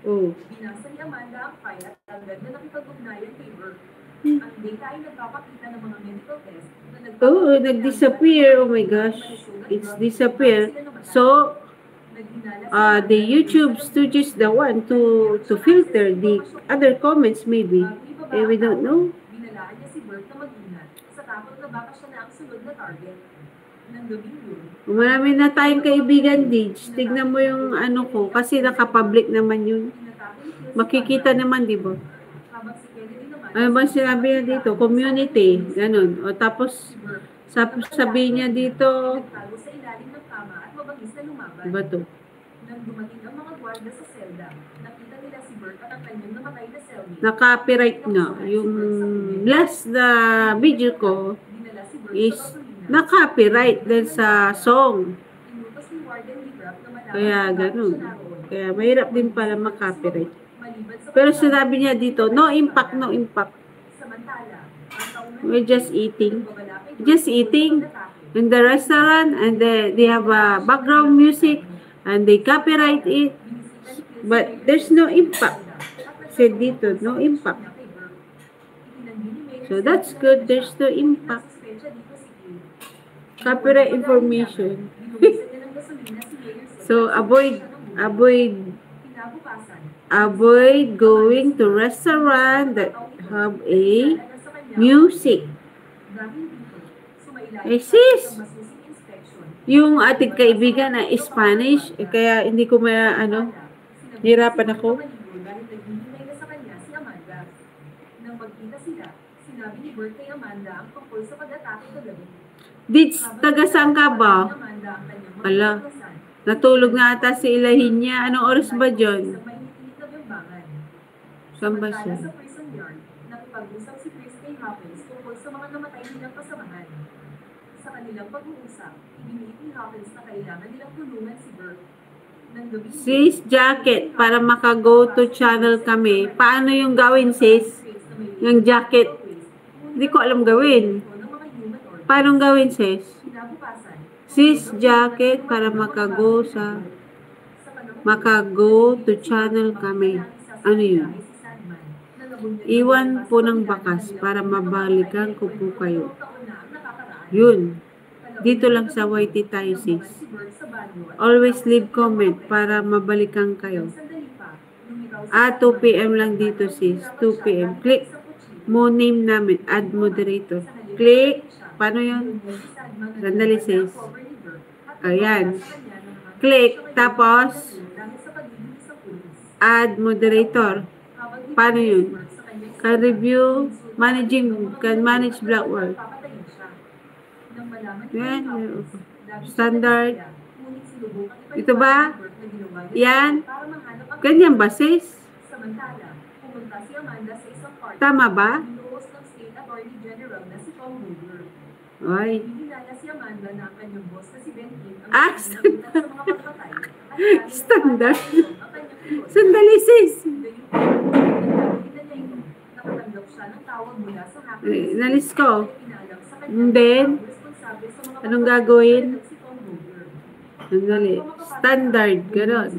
Oh. Binasa ni Amanda ang file at agad na nakipag-ugnayan kay Burke. Ang data ay nagpapakita ng mga medical test na Oh, nag-disappear. Oh my gosh. It's disappear. So, the YouTube Studios the one to filter the other comments maybe. We don't know. Binalaan niya si Burke na mag-ingat sa takot na baka siya na ang sunod na target. Nang gabing yun, Marami na tayong kaibigan, Dij. Tignan mo yung ano ko. Kasi naka-public naman yun. Makikita naman, di ba? habang si Kennedy naman, Ano ba sinabi niya dito? Community. Ganun. O tapos, sabihin niya dito, nagtago sa ilalim ng kama at mabangis na lumaban. diba to? Nang dumating ang mga gwardiya sa selda, nakita nila si Burke at ang kanyang namatay na cellmate. Na-copyright na. Yung last na video ko Dinala si Burke is sa gasolina. na-copyright din sa song. Inutos ni Warden Librap na malaman Kaya kung bakit ganun. siya naroon. Kaya mahirap din pala ma-copyright. Maliban sa Pero pagkakataon sinabi niya dito, no impact, no impact. Samantala, ang taunang We're just eating. nagbabala kay Just Burke eating tungkol sa atake. in the restaurant and they have a background music and they copyright it. But there's no impact. Said dito, no impact. So that's good. There's no impact. Copyright information. So avoid going to restaurant that have a music. Eh sis, yung ating kaibigan na Spanish, kaya hindi ko hirapan ako. Nang magkita sila, sinabi ni Bert kay Amanda ang tungkol sa pag-atake kagabi. Dits, taga saan ka ba? Ala, natulog na ata si Ilahin niya. Anong oras ba dyan? Saan ba siya? Sa prison yard, nakipag-usap si Chris kay Hawkins tungkol sa mga namatay nilang kasamahan. Sa kanilang pag-uusap, ibiniit ni Hawkins na kailangan nilang tulungan si Bert. Nang gabi Sis, jacket, para maka-go to channel kami. Paano yung gawin, sis? Yung jacket. Hindi ko alam gawin. Paano gawin, sis? Sis, jacket, para maka-go to channel kami. Ano yun? Iwan po ng bakas para mabalikan ko po kayo. Yun. Dito lang sa YT tayo, sis. Always leave comment para mabalikan kayo. 2 PM lang dito, sis. 2 PM. Click mo name namin. Add moderator. Click. Paano yun? Sandali, sis. Ayan. Click. Tapos, add moderator. Paano yun? Can review, can manage black work. Yan. Standard. Ito ba? Yan. Ganyan ba, sis? Tama ba? Ay. Standard. Sandali, sis. Nalis ko. And then, anong gagawin? Sandali. Standard. Ganon.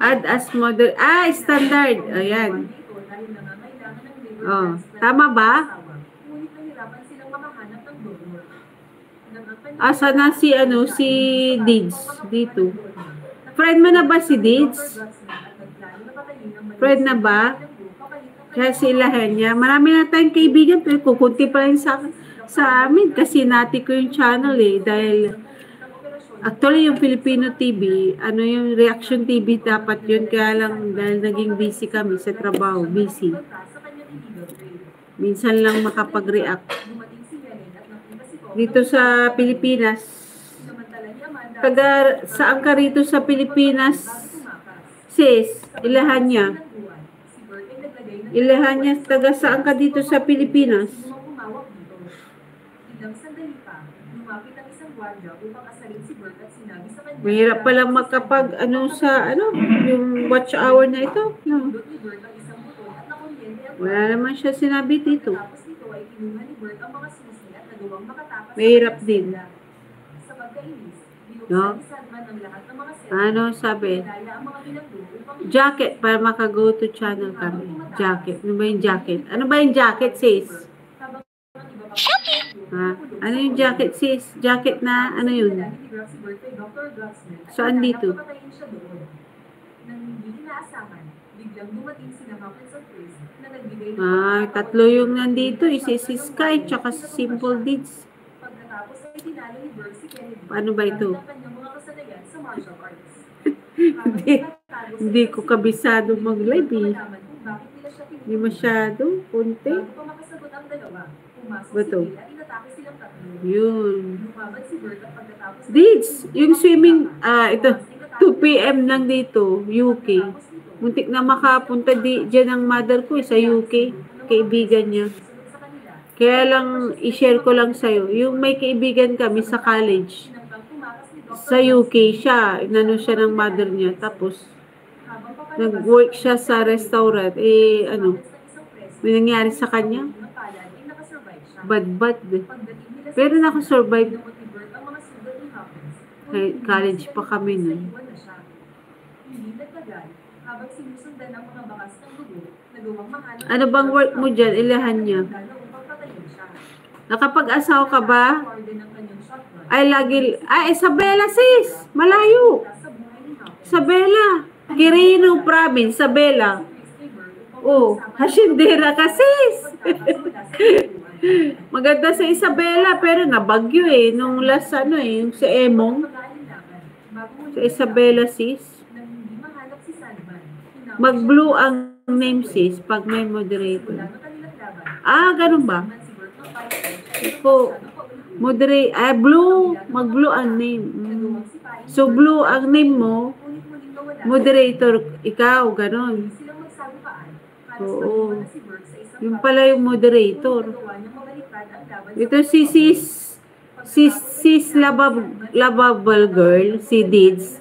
Add as model. Standard. Ayan. Oh, tama ba? Asa na si Dids dito? Friend mo na ba si Dids? Friend na ba? Kaya si Ilahin niya. Marami na tayong kaibigan pero kukunti pa rin sa amin kasi nati ko yung channel dahil actually yung Filipino TV, yung Reaction TV dapat yun, kaya lang dahil naging busy kami sa trabaho, busy. Minsan lang makapag-react. Dito sa Pilipinas, saan ka rito sa Pilipinas, sis? Ilahan niya. Ilahan niya, taga saan ka dito sa Pilipinas? Mahirap pala makapag yung watch hour na ito. No. Wala naman siya sinabi dito. Mahirap din. No? Ano sabi? Jacket para maka-go to channel kami. Jacket. Ano ba yung jacket? Ano ba yung jacket, sis? Ha? Ano yung jacket, sis? Jacket na, ano yun? Saan dito? Ah, tatlo yung nandito. Isa si Sky, tsaka si Simple Deeds. Paano ba ito? Hindi ko kabisado mag-live eh. Hindi masyado. Kunti. Ba ito? Yun. Deeds, yung swimming, ito, 2 p.m. lang dito, UK. Muntik na makapunta dyan ang mother ko sa UK. Kaibigan niya. Kaya lang, i-share ko lang sa'yo. Yung may kaibigan kami sa college. Sa UK siya. Inano siya ng mother niya. Tapos, nag-work siya sa restaurant. Eh, ano, may nangyari sa kanya. Bad. Pero nakasurvive. College pa kami nun. Ano bang work mo dyan? Ilahan niya. Nakapag-asawa ka ba? Isabela sis! Malayo! Isabela! Quirino Province, Isabela. Oh, Hasyendera ka sis! Maganda sa Isabela, pero nabagyo eh. Nung last yung sa Emong. Sa Isabela sis. Mag-blue ang name sis pag may moderator. Ganun ba? So, blue. Mag-blue ang name. So, blue ang name mo. Moderator, ikaw. Ganun. Oo. Yung pala yung moderator. Ito si Sis Lovable Girl, si Dids.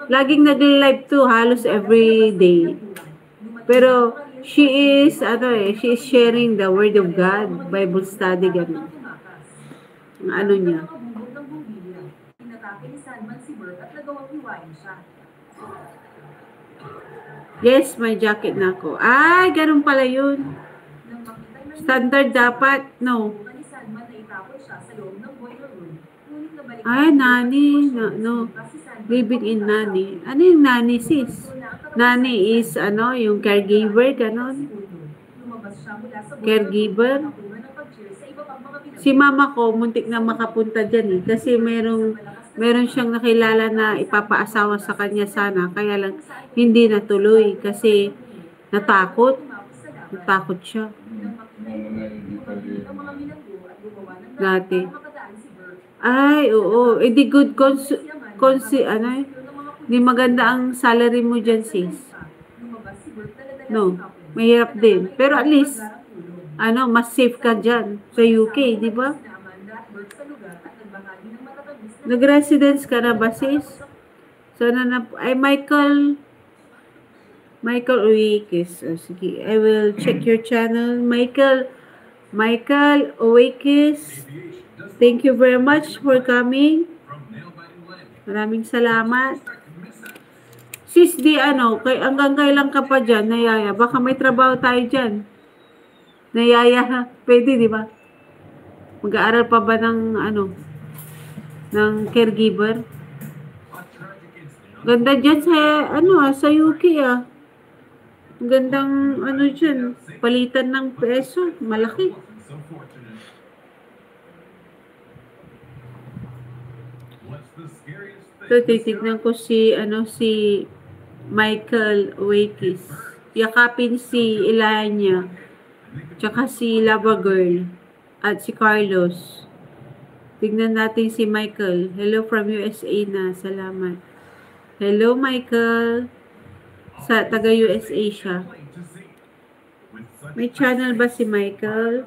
Laging nag-live to halos every day. Pero she is sharing the word of God, Bible study ganun. Ano niya? Yes, may jacket na ako. Ay, ganun pala yun. Standard dapat, no. Ay, nani, no. Living in nani. Ano yung nani, sis? Nani is, yung caregiver, ganon. Caregiver. Si mama ko, muntik na makapunta dyan eh. Kasi meron siyang nakilala na ipapaasawa sa kanya sana. Kaya lang, hindi natuloy. Kasi natakot. Natakot siya. Dati. Ay, oo. Di good di maganda ang salary mo dyan, sis. No, mahirap din. Pero at least, mas safe ka dyan sa UK, di ba? Nag-residence ka na ba, sis? Sana na, Michael Oakes. Sige, I will check your channel. Michael Oakes. Thank you very much for coming. Maraming salamat. Sis, hanggang kailan ka pa dyan, Nayaya? Baka may trabaho tayo dyan. Nayaya, pwede, di ba? Mag-aaral pa ba ng caregiver? Ganda dyan sa UK Ang gandang, dyan, palitan ng peso, malaki. So, titignan ko si Michael Oakes. Yakapin si Ilanya. Tsaka si Lava Girl. At si Carlos. Tignan natin si Michael. Hello from USA na. Salamat. Hello, Michael. Sa taga-USA siya. May channel ba si Michael?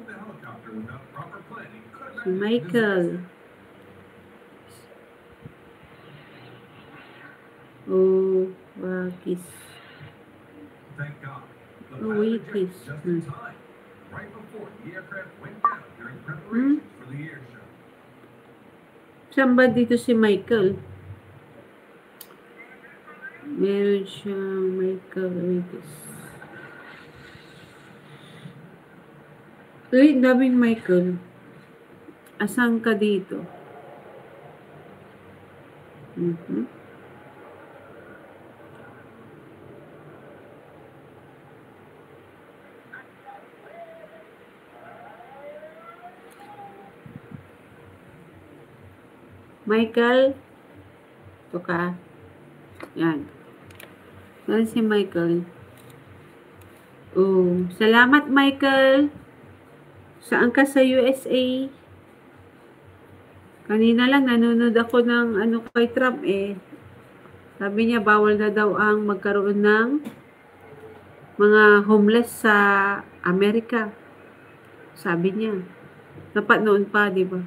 Si Michael. Oh, Wakis. Oh, Wakis. Saan ba dito si Michael? Meron siyang Michael Rodriguez. Uy, daming Michael. Asan ka dito? Michael, ito ka. Yan. Yan si Michael. Oh, salamat Michael. Saan ka sa USA? Kanina lang nanonood ako ng ano kay Trump eh. Sabi niya bawal na daw ang magkaroon ng mga homeless sa Amerika. Sabi niya. Dapat noon pa, di ba?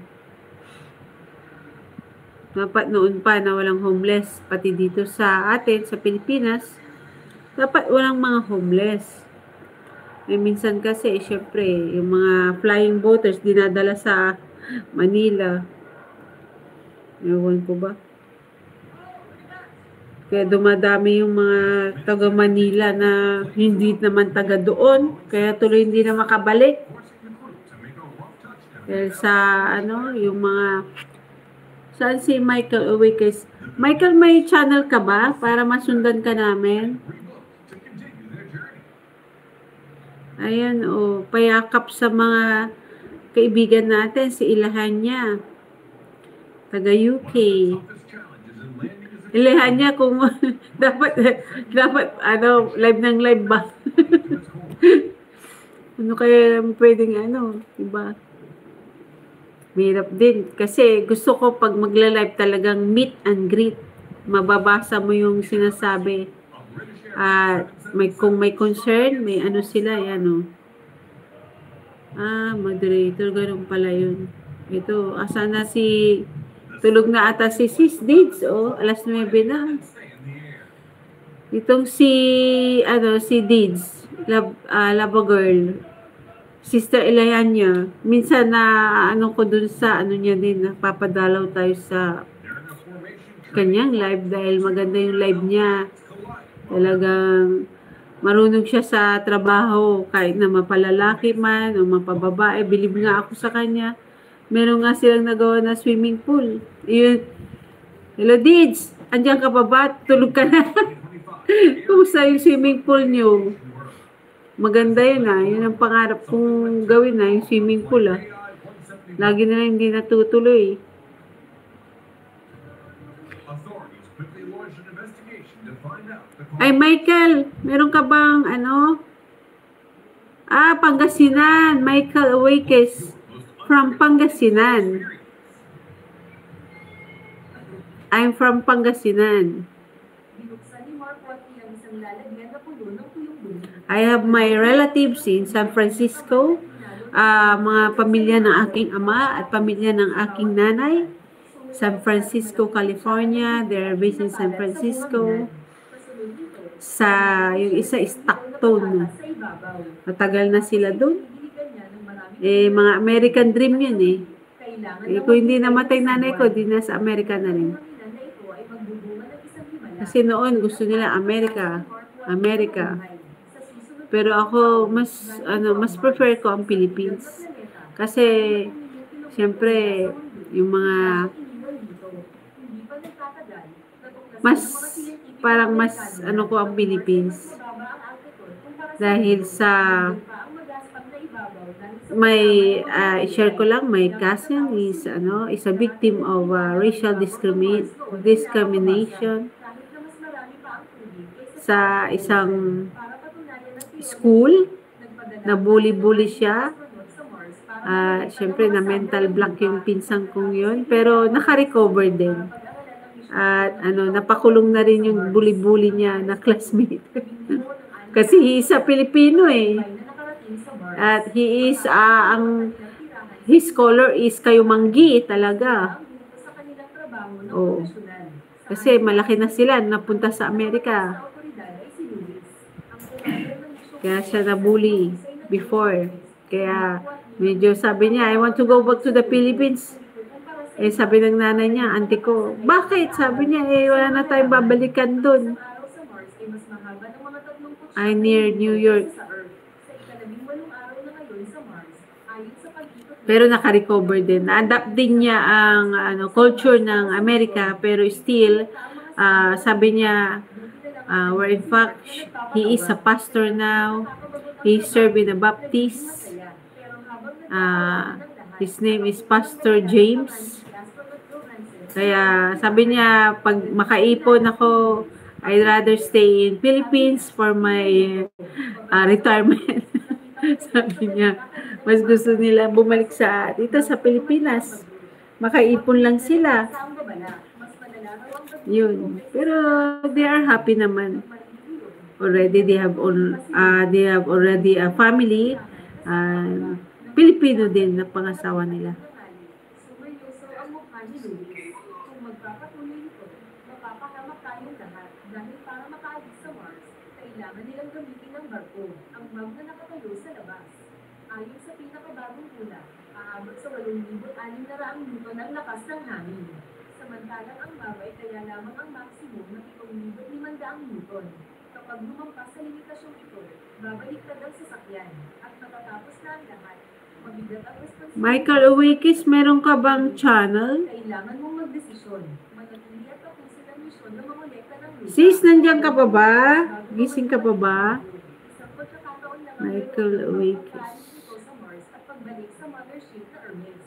Dapat noon pa na walang homeless. Pati dito sa atin, sa Pilipinas, dapat walang mga homeless. Eh, minsan kasi, syempre, yung mga flying boaters dinadala sa Manila. Ewan ko ba? Kaya dumadami yung mga taga Manila na hindi naman taga doon. Kaya tuloy hindi na makabalik. Kaya sa, ano, yung mga... Saan si Michael Uwikis? Michael, may channel ka ba? Para masundan ka namin. Ayan, oh, payakap sa mga kaibigan natin, si Ilahanya. Taga UK. Ilahanya kung dapat, ano, live ng live ba? Ano kaya pwedeng, ano, diba? Mahirap din. Kasi gusto ko pag magla-live talagang meet and greet. Mababasa mo yung sinasabi. Kung may concern, may ano sila, yan o. Moderator, ganun pala yun. Ito, asa na si... Tulog na ata si Sis Dids, oh. Alas 9 na. Itong si, ano, si Dids. Lava Girl. Sister Ilayanya, minsan na ano ko dun sa ano niya din, napapadalaw tayo sa kanyang live dahil maganda yung live niya. Talagang marunong siya sa trabaho kahit na mapalalaki man o mapababae. Bilib nga ako sa kanya. Meron nga silang nagawa na swimming pool. Yun. Hello Dids, andyan ka pa ba? Tulog ka na. Kumusta yung swimming pool niyo? Maganda yun yun ang pangarap kong gawin yung swimming pool Lagi na lang hindi natutuloy. Ay Michael, meron ka bang ano? Pangasinan. Michael Uwikis from Pangasinan. I'm from Pangasinan. I have my relatives in San Francisco, mga pamilya ng aking ama at pamilya ng aking nanay. San Francisco, California. They're based in San Francisco. Yung isa is Stockton. Matagal na sila doon. Mga American dream yun kung hindi namatay nanay ko, di na sa Amerika na rin. Kasi noon gusto nila Amerika. Pero ako mas prefer ko ang Philippines. Kasi siyempre yung mga parang mas ko ang Philippines. Dahil sa share ko lang, my cousin is a victim of racial discrimination sa isang school. Nabully siya. Siyempre na mental block yung pinsang kong yun, pero naka-recover din. At napakulong na rin yung bully niya na classmate. Kasi he is a Filipino At he is his color is kayumanggi talaga. Kasi malaki na sila napunta sa Amerika. Kaya siya na-bully before. Kaya medyo sabi niya, I want to go back to the Philippines. Eh, sabi ng nanay niya, auntie ko, bakit? Sabi niya, eh, wala na tayong babalikan dun. Ay, near New York. Pero naka-recover din. Na-adapt din niya ang culture ng Amerika, pero still, sabi niya, where in fact, he is a pastor now. He served in a Baptist. His name is Pastor James. Kaya sabi niya, pag makaipon ako, I'd rather stay in Philippines for my retirement. Sabi niya, mas gusto nila bumalik dito sa Pilipinas. Makaipon lang sila. Yun. Pero they are happy naman. Already they have already a family. Pilipino din na pangasawa nila. Kung magpapatuloy ito, mapapahamak tayong lahat dahil para makaalis sa Mars, kailangan nilang gamitin ng barko, ang mag na nakatayo sa labas. Ayon sa pinakabagong hula, aabot sa 8,600 Newton ang lakas ng hangin. Samantalang ang mag ay kaya lamang ang maximum na 7,500 Newton. Kapag lumampas sa limitasyong ito, babaliktad ang sasakyan at matatapos na ang lahat. Michael Uwikis, meron ka bang channel? Kailangan mong magdesisyon. Manatili at tapusin ang misyon na mangolekta ng lupa. Sis, nandiyan ka pa ba? Gising ka pa ba? Michael Uwikis. Sa Mars at pagbalik sa mothership na Hermes.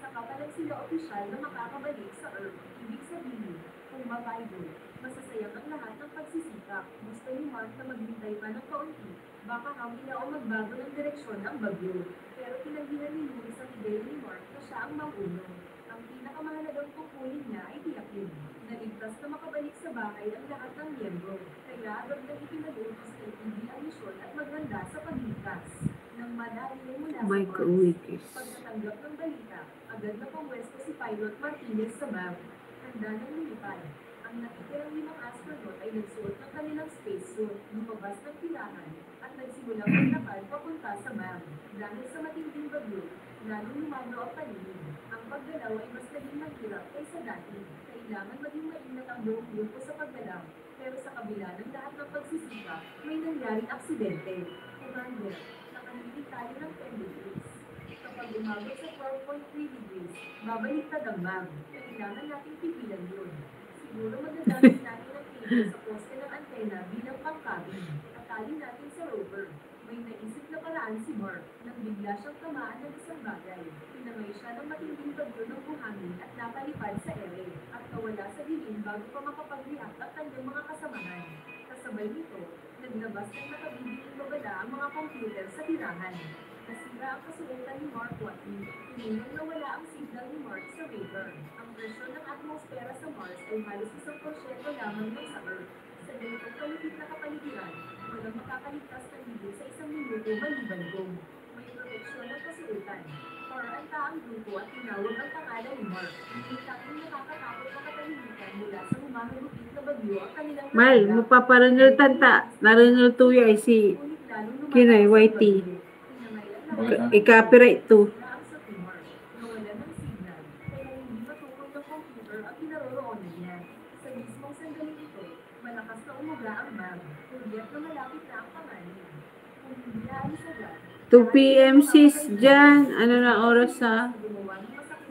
Saka pa lang sila opisyal na makakabalik sa Earth. Ibig sabihin, kung mabible, masasayang ang lahat ng pagsisikap. Gusto ni Mark na maghintay pa ng kaunti. Baka hamila o magbago ng direksyon ng bagyo. Pero tinanggihan ni Luis ang ideya ni Mark na siya ang mamuno. Ang pinakamahalagang tungkulin niya ay tiyakin. Naligtas na makabalik sa bahay ang lahat ng miyembro. Kaya agad nang ipinag-utos na itigil ang misyon at maghanda sa pagligtas. Nang madali ay mula sa Michael Mars, Uwikis. pagkatanggap ng balita, agad na pumwesto si Pilot Martinez sa map. Handa ng lumipad. Ang nakitirang 5 astronaut ay nagsuot ng kanilang spacesuit, lumabas ng tirahan, at nagsimulang maglakad papunta sa map. Dahil sa matinding bagyo, lalong lumablo ang paligid. Ang paggalaw ay mas naging mahirap kaysa dati. Kailangan maging maingat ang buong grupo sa paggalaw. Pero sa kabila ng lahat ng pagsisikap, may nangyaring aksidente. Commander, nakahili tayo ng 10 degrees. Kapag umabot sa 12.3 degrees, babaliktad ang map. Kailangan nating pigilan yun. Siguro magagamit natin ang cable sa poste ng antena bilang pangkabin. Atalin natin sa rover. May naisip na paraan si Mark nang bigla siyang tamaan ng isang bagay. Pinangay siya ng matinding bagyo ng buhangin at napalipad sa ere at nawala sa dilim bago pa makapag-react ang kanyang mga kasamahan. Kasabay nito, naglabas ng nakabibiling babala ang mga computer sa tirahan. Nasira ang kasuotan ni Mark Watney. Tinunong na wala ang signal ni Mark sa radar. Ang presyon ng atmosfera sa Mars ay halos 1% lamang ng sa Earth. Sa ganitong kalupit na kapaligiran, walang makakaligtas ng higit sa 1 minuto maliban kung may proteksyon ng kasuotan. Paranta ang grupo at tinawag ang pangalan ni Mark. May tanging nakakatakot na katahimikan mula sa humahagupit na bagyo ang kanilang Mal, mapaparanil tanta. Naranil tuya ay si Kinay YT. I-copyright to. Malakas na umuga ang mag, kuryat na malapit na ang panganin. Kung hindi aalis agad, 2 p.m. sis dyan. Ano na oras ha?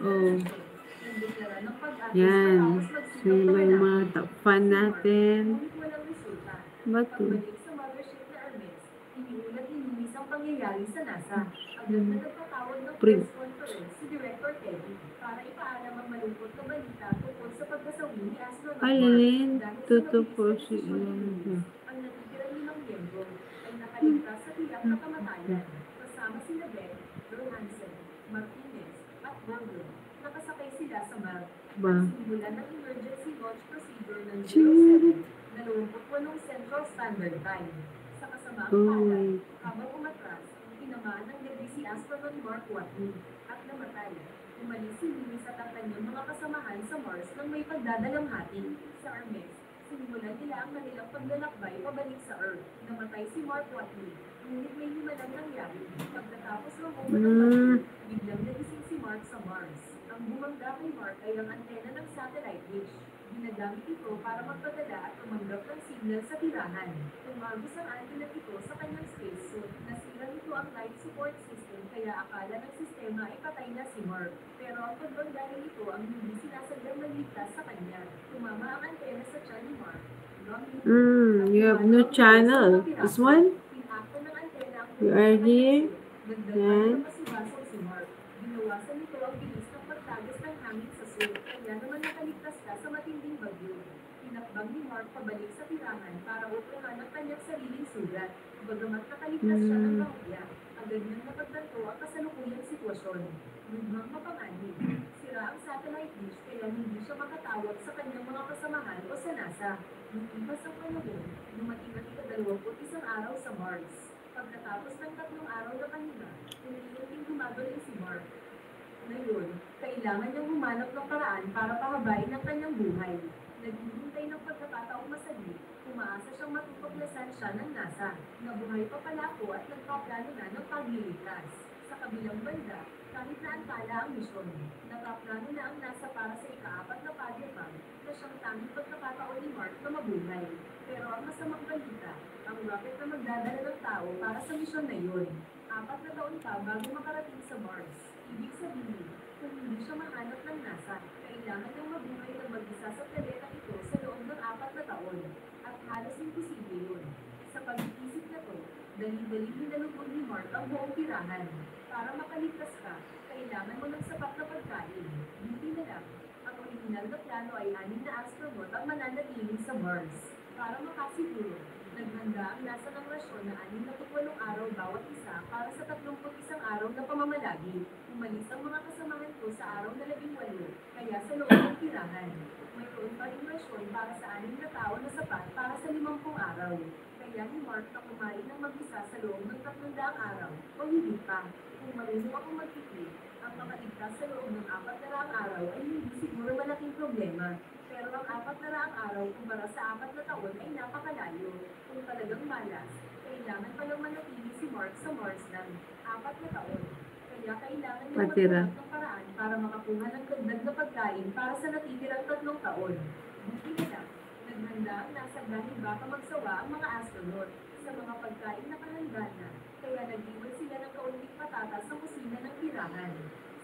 Oh. Yan. Sino ba yung mga top fan natin? Ba't to? pagbalik sa mothership na Hermes, iniulat ni Luis ang pangyayari sa NASA. Agad na nagpatawag ng press conference si Director Teddy para ipaalam ang malungkot na balita tungkol sa pagkasawi ni astronaut Alin? Mark. Tuto po si Ang natitirang 5 miyembro ay nakaligtas sa tiyak na kamatayan, kasama sina Beth, Johansson, Martinez, at Banglo. Nakasakay sila sa Mars. Ba? Simulan ng emergency launch procedure ng 07, 28 Central Standard Time. Sa kasamaang palad, habang umatras, tinamaan ng debris si astronaut Mark Watney at namatay. Umalis si Luis at ang kanyang mga kasamahan sa Mars nang may pagdadalamhati. Sa Hermes, sinimulan nila ang kanilang paglalakbay pabalik sa Earth. Namatay si Mark Watney, ngunit may himalang nangyari. Pagkatapos ng ng bagyo, biglang nagising si Mark sa Mars. Ang bumangga kay Mark ay ang antena ng satellite dish. Ginagamit ito para magpadala at tumanggap ng signal sa tirahan. Tumagos ang antena ito sa kanyang spacesuit. Nasira nito ang life support system kaya akala ng sistema ay patay na si Mark. Pero ang pagbangga nito ang hindi sinasadyang maligtas sa kanya. Tumama ang antena sa tiyan ni Mark. You have no channel. This one? You are here. Yan. Binawasan nito ang bilis ng pagtagas ng hangin sa suit, kaya naman nakaligtas ka sa matinding bagyo. Tinakbang ni Mark pabalik sa tirahan para upuhan ang kanyang sariling sugat. Bagamat nakaligtas siya ng bahagya, agad niyang napagtanto ang kasalukuyang sitwasyon. Lubhang mapanganib. Sira ang satellite dish kaya hindi siya makatawag sa kanyang mga kasamahan o sa NASA. Lumipas ang panahon, dumating ang ika-21 araw sa Mars. Pagkatapos ng 3 araw na pahinga, unti-unting gumagaling si Mark. Ngayon, kailangan niyang humanap ng paraan para pahabain ang kanyang buhay. Naghihintay ng pagkakataong masaglit, umaasa siyang matutuklasan siya ng NASA. Nabuhay pa pala ako at nagpaplano na ng pagliligtas. Sa kabilang banda, kahit na antala ang misyon, nakaplano na ang NASA para sa ika-4 na pagyabang na siyang tanging pagkakataon ni Mark na mabuhay. Pero ang masamang balita, ang rocket na magdadala ng tao para sa misyon na yun. 4 na taon pa bago makarating sa Mars. Ibig sabihin, kung hindi siya mahanap ng NASA, kailangan niyang mabuhay ng mag-isa sa planeta ito sa loob ng 4 na taon. At halos imposible yun. Sa pag-iisip na to, dali-dali hinalubog ni Mark ang buong tirahan. Para makaligtas ka, kailangan mo ng sapat na pagkain. Hindi na lang, ang original na plano ay 6 na astronaut ang mananatiling sa Mars. Para makasiguro, naghanda ang NASA ng rasyon na 68 araw bawat isa para sa 31 araw na pamamalagi. Umalis ang mga kasamahan ko sa araw na 18, kaya sa loob ng tirahan. Mayroon pa rin rasyon para sa 6 na tao na sapat para sa 50 araw. Kaya ni Mark na kumain ng mag-isa sa loob ng 300 araw o hindi pa. Kung marunong akong magtipid, ang makaligtas sa loob ng 400 araw ay hindi siguro malaking problema. Pero ang 400 araw kumpara sa 4 na taon ay napakalayo. Kung talagang malas, kailangan palang manatili si Mark sa Mars ng 4 na taon. Kaya kailangan niya maghanap ng paraan para makakuha ng dagdag na pagkain para sa natitirang 3 taon. Buti na lang, naghanda ang NASA dahil baka magsawa ang mga astronaut sa mga pagkain na kahanda na. Kaya nag-iwan sila ng kaunting patatas sa kusina ng tirahan.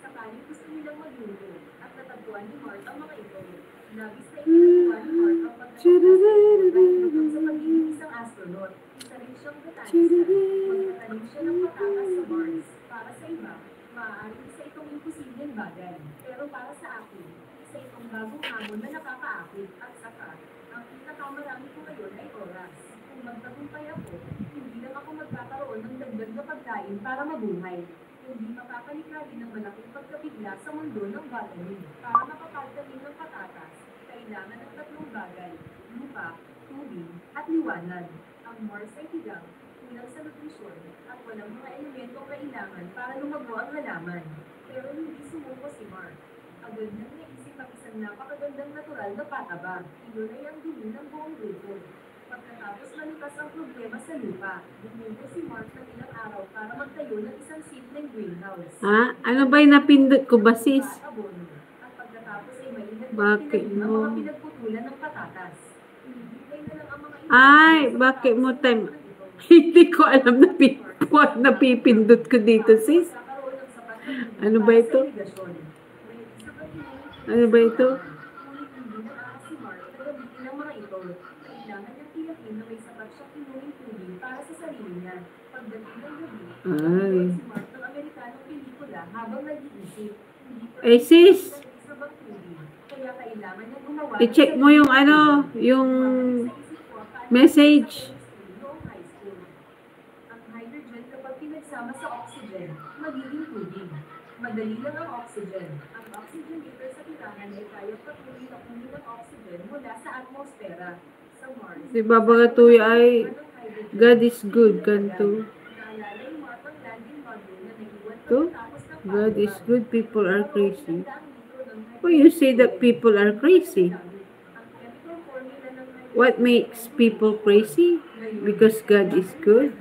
Sakaling gusto nilang magluto at natagpuan ni Mark ang mga ito. Labis na itinagawa ni Mark ang pagkakasal sa pagiging isang astronaut. Isa rin siyang botanista. Magtatanim siya ng patatas sa Mars. Para sa iba, maaaring isa itong imposibleng bagay. Pero para sa akin, isa itong bagong hamon na nakakaakit. At saka, ang pinakamarami ko ngayon ay oras. Kung magtagumpay ako, hindi lang ako magkakaroon ng dagdag na pagkain para mabuhay. Hindi makakalikha rin ng malaking pagkabigla sa mundo ng botany. Para makapagdating ng patatas, kailangan ng 3 bagay: lupa, tubig, at liwanag. Ang Mars ay tigang, kulang sa nutrisyon, at walang mga elementong kailangan para lumago ang halaman. Pero hindi sumuko si Mark. Agad nang naisip ang isang napakagandang natural na pataba. Iyon ay ang dumi ng buong grupo. Pagkatapos malutas ang problema sa lupa, bumubo si Mark ng ilang araw para magtayo ng isang simpleng greenhouse. Ano ba yung napindot ko ba, sis? At pagkatapos ay mainag Bakit ang mga mo? pinagputulan ng patatas. Hinihintay na lang ang mga Ay, bakit mo time? Hindi ko alam na napipindot ko dito, sis. Ano ba ito? Ano ba ito? Ay. Eh, sis. I-check mo yung ano, yung message. Ang hydrogen kapag pinagsama sa oxygen, magiging tubig. Madali lang ang oxygen. Ang oxygen dito sa tirahan ay kayang patuloy na kunin ng oxygen mula sa atmosfera. Sa Mars, Si Baba Gatuya ay God is good, kanto. To? God is good, people are crazy. Why you say that people are crazy? What makes people crazy? Because God is good.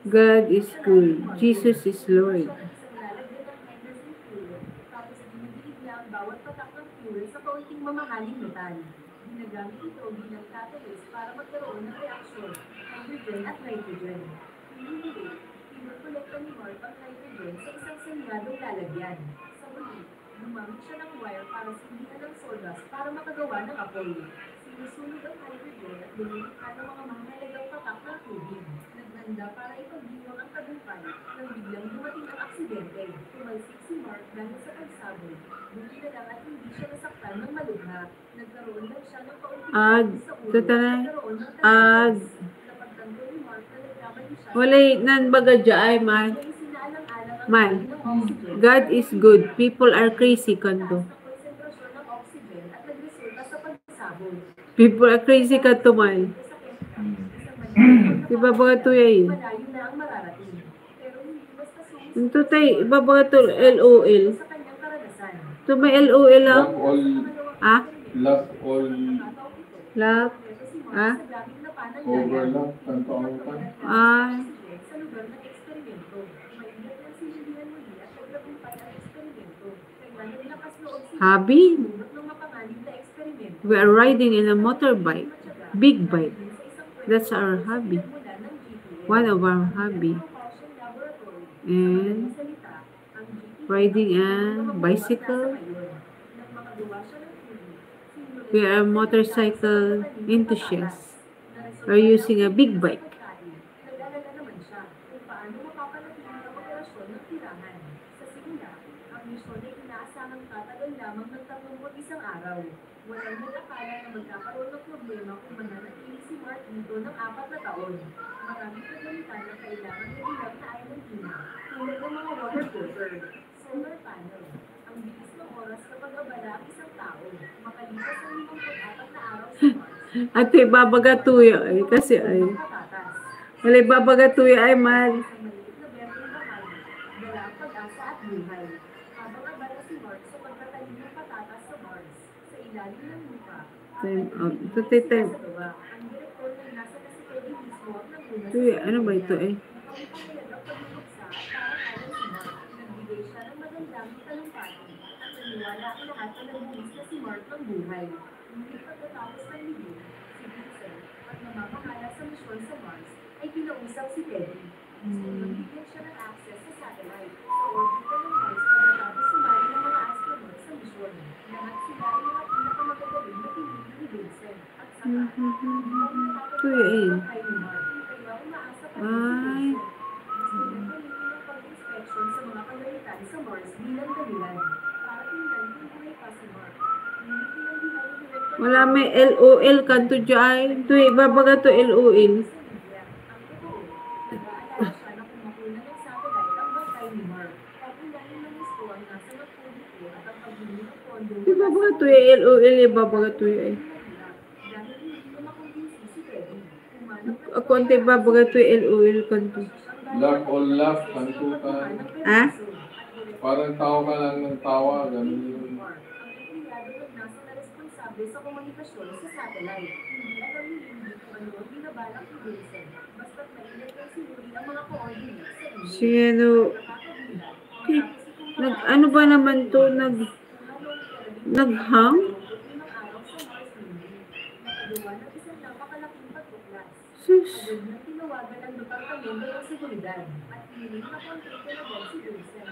God is good. Jesus is Lord. Tapos dinidilig niya ang bawat patak ng fuel sa kaunting mamahaling metal. Ginagamit ito bilang catalyst para magkaroon ng reaksyon, hydrogen at nitrogen. Hindi, pinukolekta ni Mark ang hydrogen sa isang selyadong lalagyan. Sa huli, gumamit siya ng wire para sindihan ng sawdust para makagawa ng apoy. Sinusunog ang hydrogen at lumilipad ang mga mahalagang patak ng tubig. Naghanda para ipagdiwang ang tagumpay nang biglang dumating ang aksidente. Tumalsik si Mark dahil sa pagsabog. Buti na lang at hindi siya nasaktan ng malubha. Nagkaroon lang siya ng kaunting sa ulo. Nagkaroon ng tagumpay. Napagtanto ni Mark na nagkamali siya. Walay nan baga ay man. Man. God is good. People are crazy kanto. People are crazy kanto man. Iba ba ito yun? Ito tayo, iba ba ito LOL? Ito may LOL lang? Ah? Love all. Love? Ah? Overlap. Tanto ang utan. Ah? Hobby? We are riding in a motorbike. Big bike. That's our hobby. One of our hobby. And riding a bicycle. We are motorcycle enthusiasts. We're using a big bike. Walang nag-akala na magkakaroon ng problema kung mananatili si Mark dito ng 4 na taon. Maraming kagamitan na kailangan na bilang na Argentina, tulad ng mga water filter, solar panel, ang bilis ng oras kapag abala ang isang tao, makalipas ang 54 na araw sa Mars. Ate, babagatuyo ay kasi ay. Wala babagatuyo ay man. Isang maliit na berdeng bahagi, dala ang pag-asa at buhay. Habang abala si Mark sa pagtatanim ng patatas sa Mars, sa ilalim ng lupa, Time out. Ito tayo time. Tuyo, ano ba ito eh? Ay kinausap si Teddy. Nabigyan siya ng access sa satellite sa orbita ng Mars pagkatapos sumali ng mga astronaut sa misyon. Lahat sila ay mga pinakamagagaling na pinili ni Vincent at saka Tuyo eh. kay Mark. Kaya umaasa pa rin si Ay. Vincent. Gusto niya gamitin ang pag-inspection sa mga kagamitan sa Mars bilang dahilan para tingnan kung buhay pa si Mark. Ngunit pinanggihan ni Director Wala may LOL kanto dyan. Tuyo, babaga to LOL. Di babaga to LOL eh, babaga to eh. Ako ante babaga to LOL kanto. Love all love. Tanto ka. Ah? Parang tawa ka lang ng tawa. Ganun yun. sa komunikasyon sa satellite. Hindi alam ni Lindy kung ano ang binabalak ni Vincent. Basta't mainit ang sinuri ang mga coordinates sa email. Si ano, ano ba naman to, naghang? Sus. Agad na tinawagan ang Departamento ng Seguridad at hiniling na kontrata na din si Vincent.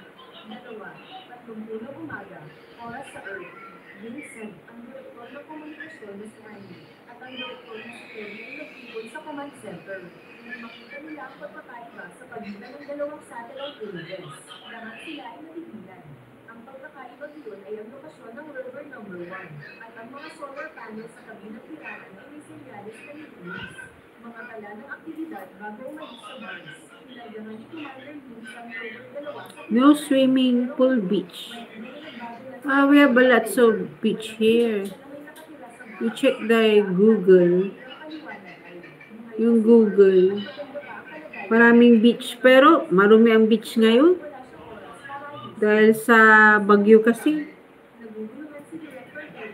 2:30 umaga, oras sa Earth. Vincent, ang direktor ng komunikasyon na si Annie, at ang direktor na si Teddy ay nagtipon sa command center. Nang makita nila ang pagkakaiba sa pagitan ng dalawang satellite images, lahat sila ay natigilan. Ang pagkakaibang iyon ay ang lokasyon ng rover number 1 at ang mga solar panels sa tabi ng pirata ay may senyales na nilinis. Mga tala ng aktibidad bago umalis sa Mars. Pinagaman ni Commander Hughes ang rover 2 sa No swimming pool beach. We have a lots of beach here. You check the Google. Yung Google. Maraming beach. Pero marumi ang beach ngayon. Dahil sa bagyo kasi.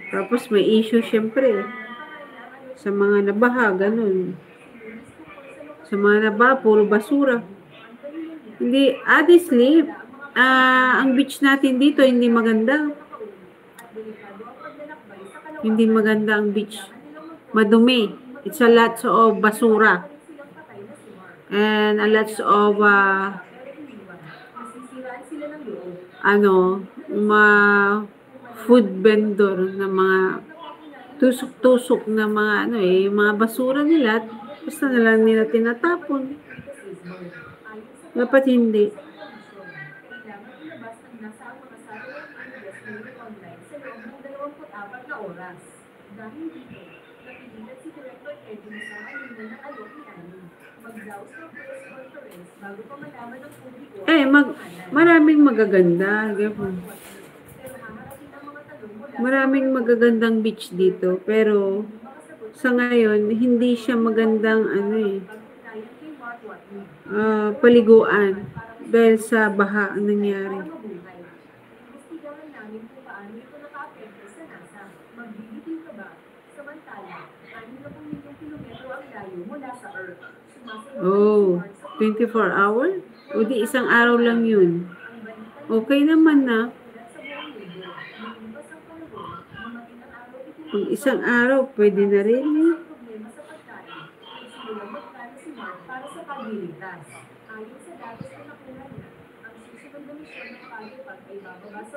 Tapos may issue syempre. Sa mga nabaha, ganun. Sa mga naba, puro basura. Hindi, honestly, ang beach natin dito hindi maganda. Hindi maganda ang beach. Madumi. It's a lot of basura. And a lot of food vendor na mga tusok-tusok na mga mga basura nila, basta na lang nila tinatapon. Dapat hindi. Maraming magaganda. Maraming magagandang beach dito, pero sa ngayon, hindi siya magandang paliguan dahil sa baha ang nangyari. Oh, 24 hour? O di isang araw lang yun. Okay naman na. Kung isang araw, pwede na rin eh.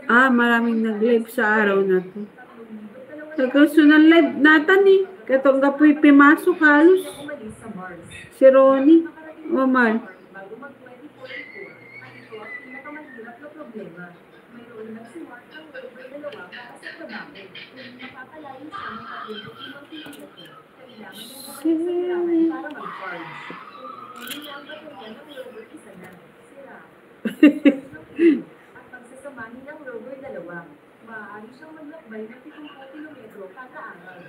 Maraming nag-live sa araw na to. Nagkasunang live natin eh. Katong kapoy pimasok halos. Si Ronnie. Omar. Maaari siyang maglakbay ng 70 kilometro kada araw.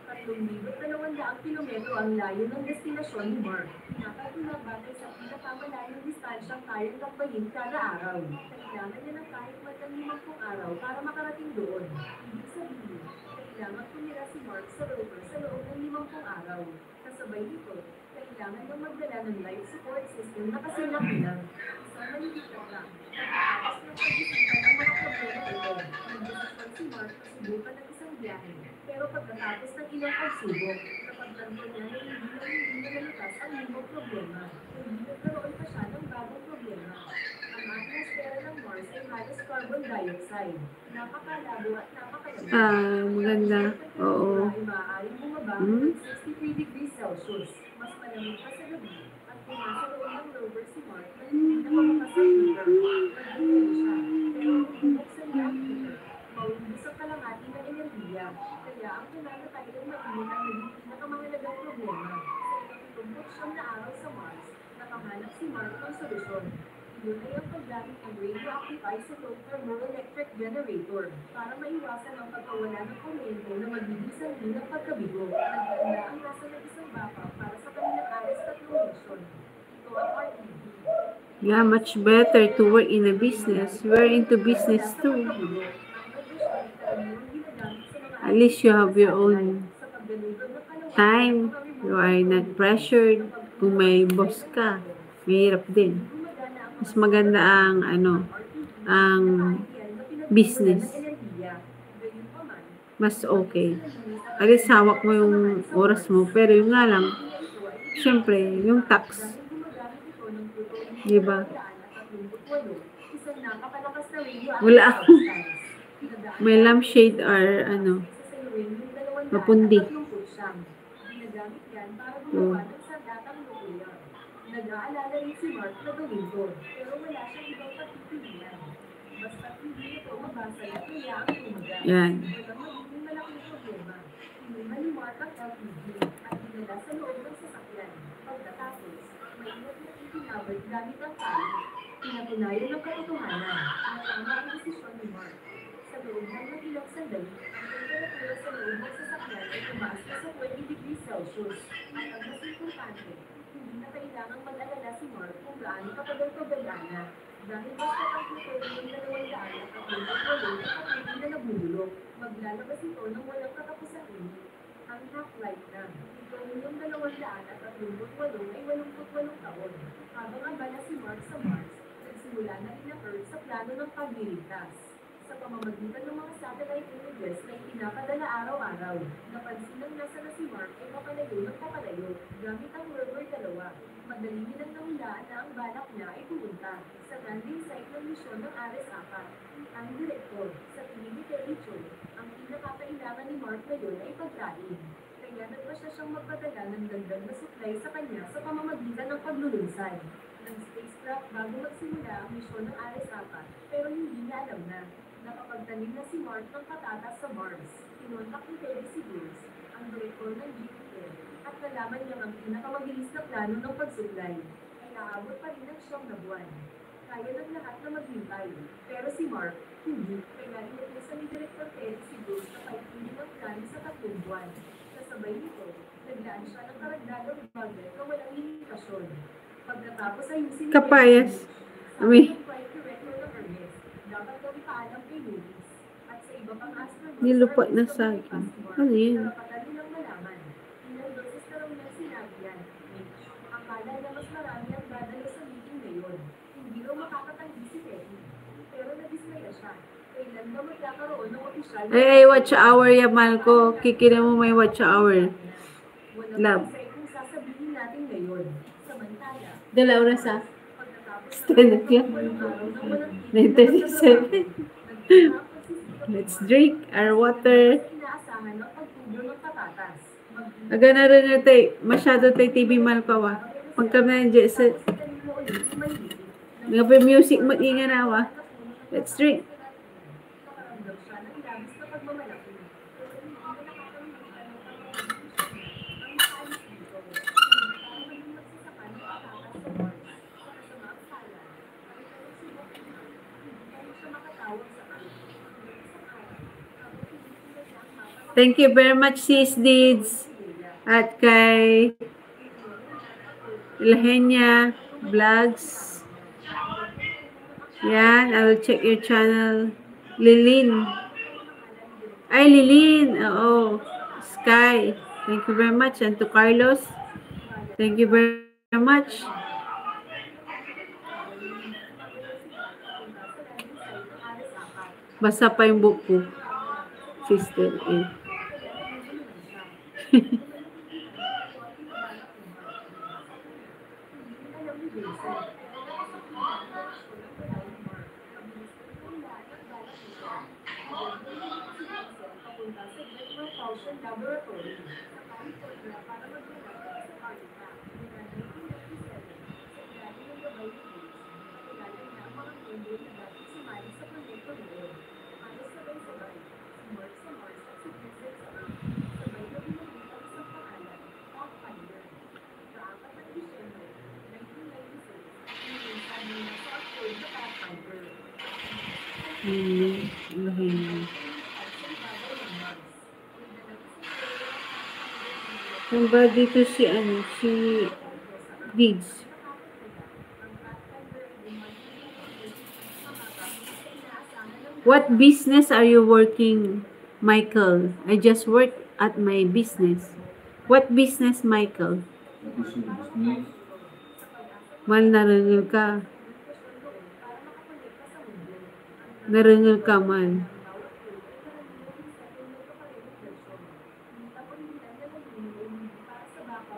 3,200 kilometro ang layo ng destinasyon ni Mark. Pinapatunabatay sa pinakamalayong distansyang kayang lakbayin kada araw. Kailangan niya ng kahit matang 50 araw para makarating doon. Ibig sabihin, kailangan tumira si Mark sa rover sa loob ng 50 araw. Kasabay nito, kailangan niyang magdala ng life support system na kasalakyan. Isang maliit na lang. Tapos ng pag-isipan ang mga problema ito. Nagdesisyon si Mark na subukan ng isang biyahe. Pero pagkatapos ng ilang pagsubok, napagtanto niya na hindi na nalutas ang limang problema. Hindi nagkaroon pa siya ng bagong problema. Ang atmosfera ng Mars ay halos carbon dioxide. Napakalabo at napakaganda. Maganda. Oo. Ay maaaring bumaba ng 63 degrees Celsius. Mas malamig pa sa gabi. At kung nasa loob ng rover si Mark na hindi nakamakas sa heater, mag-iinit siya. Pero kung buksan niya ang heater, maubos ang kalahati ng enerhiya. Kaya ang pinanatay ng mainit ang naging pinakamahalagang problema. Sa ikaw na araw sa Mars, nakahanap si Mark ng solusyon. Yun ay ang paggamit ng radioactive isotope thermoelectric generator para maiwasan ang pagkawala ng kuryente na magiging sanhi ng pagkabigo. Nagdala ang nasa ng isang backup para sa kanilang Ares-3 mission. Ito ang RED. Yeah, much better to work in a business. We're into business too. At least you have your own time. You are not pressured. Kung may boss ka, mahirap din. Mas maganda ang ang business. Mas okay. At least hawak mo yung oras mo. Pero yung nga lang, syempre, yung tax. Diba? Wala ako. May lampshade or mapundi. Nag-aalala rin si Mark na gawin to, pero wala siyang ibang pagpipilian. Basta hindi ito mabasa at kaya ang tumaga. Yan. Walang magiging malaking problema. Inuha ni Mark ang LPG at dinala sa loob ng sasakyan. Pagkatapos, maingat na itinawag gamit ang tali. Pinatunayan ng katotohanan na tama ang desisyon ni Mark. Sa loob ng ilang sandali, ang temperatura sa loob ng sasakyan ay tumaas na sa 20 degrees Celsius. At ang mas importante, hindi na kailangang mag-alala si Mark kung gaano katagal ito gagana. Dahil basta ang motor ng 200 at ang motor at hindi na nabubulok, maglalabas ito ng walang katapusang init. ang half-life na. Gawin yung 238 ay 88 taon. Habang abala si Mark sa Mars, nagsimula na rin ang Earth sa plano ng pagliligtas. Sa pamamagitan ng mga satellite images na ipinapadala araw-araw, napansin ng NASA na si Mark ay papalayo ng papalayo gamit ang rover 2. Madali nilang nahulaan na ang balak niya ay pumunta sa landing site ng misyon ng Ares-4. Ang direktor sa Military Cho, ang pinakakailangan ni Mark ngayon ay pagkain. Kaya nagpasya siyang magpadala ng dagdag na supply sa kanya sa pamamagitan ng paglulunsad ng spacecraft bago magsimula ang misyon ng Ares-4, pero hindi niya alam na nakapagtanim na si Mark ng patatas sa Mars. Pinontak ni Terry si Bruce, ang direktor ng GPL, at nalaman niyang ang pinakamabilis na plano ng pagsuplay ay aabot pa rin ng 9 na buwan. Kaya ng lahat na maghintay, pero si Mark, hindi. Kaya inutusan ni Director Terry si Bruce na paikinin ang plano sa 3 buwan. Kasabay nito, naglaan siya ng karagdagang budget na walang limitasyon. Pagkatapos ayusin Kapayas. sabi ng flight director ng Hermes, dapat daw ipaalam kay Moody's at sa iba pang astronauts Nilupot na sa sa Hermes akin. Passport, Ano yun? karapatan nilang malaman. Ilang beses na raw niya sinabi yan, Mitch. Akala na mas marami ang dadalo sa meeting ngayon. Hindi raw makakatanggi si Teddy. Pero nadismaya siya. Kailan ba magkakaroon ng opisyal na Ay, watch hour Yamal ko. Kikira mo may watch hour. Love. Walang kung sasabihin natin ngayon. Samantala, Dala oras ha. pagkatapos ng 10 o'clock. 9:37. Let's drink our water. inaasahan ng pagtubo ng patatas. Aga na rin na tayo. Masyado tayo TV Malkawa. Pagka na yung Jesse. Nga music mo inga na wa. Let's drink. Thank you very much, Sis Deeds. At kay Ilhenia Vlogs. Yan, I will check your channel. Lilin. Ay, Lilin. Oo. Sky. Thank you very much. And to Carlos. Thank you very much. Basa pa yung book ko. Sister A. Yung ba dito si Deeds? What business are you working, Michael? I just work at my business. What business, Michael? Business. Mal narangal ka. Narangal ka man.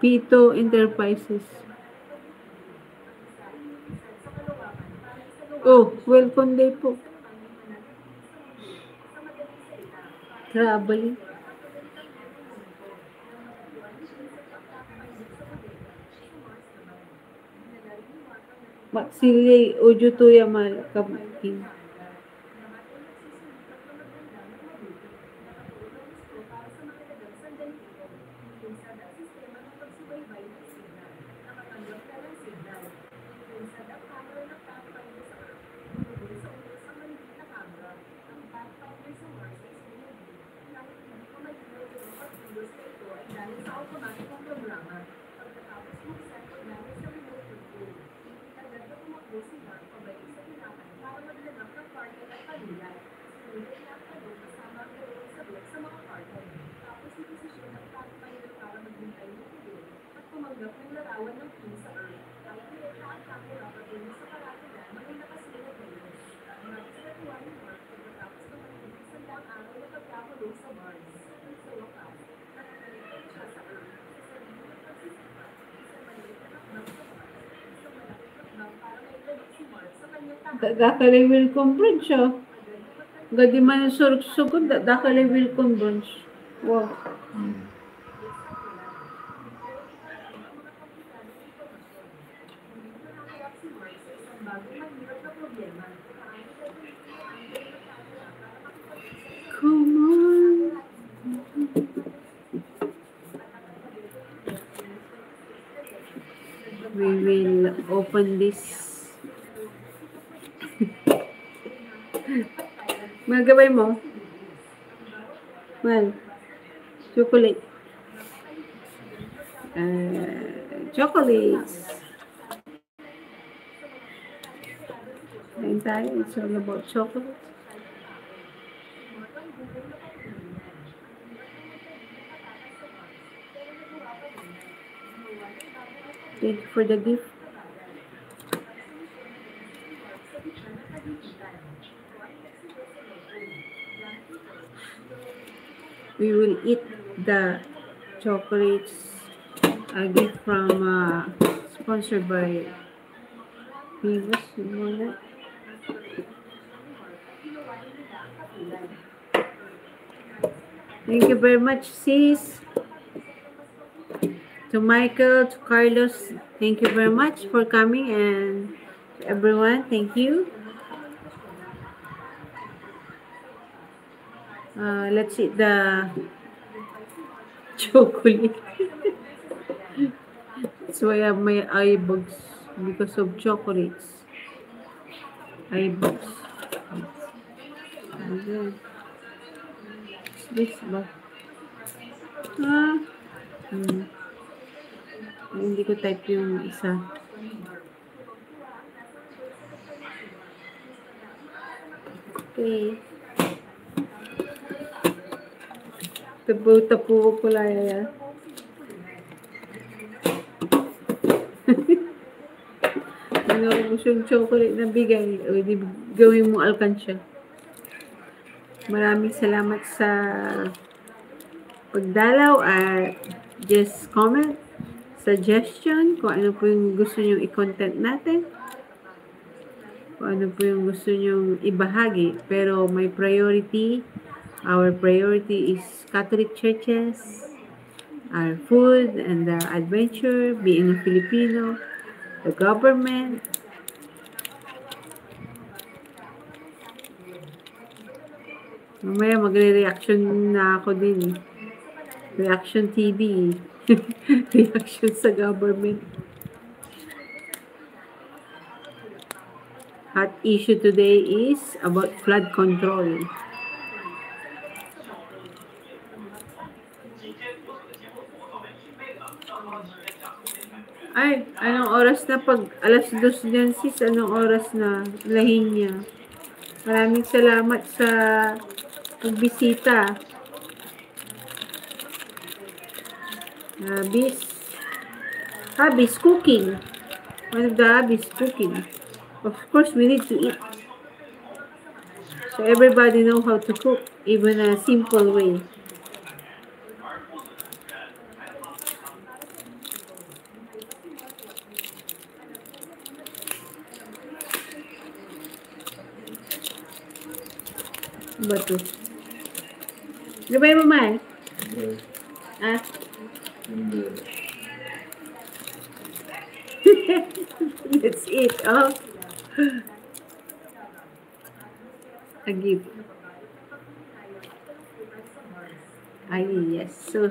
Pito Enterprises. Oh, welcome day po. Traveling. Maksili Ojo to Yamal Kabuking. Dakalay welcome brunch, oh. Gadi man yung suruk-sugod, dakalay welcome brunch. Wow. Come on. We will open this. Magabay mo. Well, chocolate. Chocolates. Ayun tayo. It's all about chocolate. Thank you for the gift. We will eat the chocolates a gift from sponsored by Vivos. Thank you very much, sis. To Michael, to Carlos, thank you very much for coming, and to everyone, thank you. Let's eat the chocolate. That's why I have my eye bugs because of chocolates. Eye bugs. What's this ba? Hindi ko type yung isa. Okay. Tapu ko lang yan. Ano ko gusto yung chocolate na bigay, o di gawin mo alkansya. Maraming salamat sa pagdalaw at just comment, suggestion, kung ano po yung gusto nyo i-content natin, kung ano po yung gusto nyo ibahagi. Pero my priority, our priority is Catholic churches, our food and the adventure, being a Filipino, the government. Mamaya magre-reaction na ako din. Reaction TV. Reaction sa government. Hot issue today is about flood control. Ay, anong oras na pag alas 2 dyan sis? Anong oras na? Lahin niya. Maraming salamat sa pagbisita. Hobbies cooking. One of the hobbies cooking. Of course, we need to eat. So everybody know how to cook, even a simple way. Bato. Gabay mo man? Ah? That's it, oh. A gift. Ay, yes. So,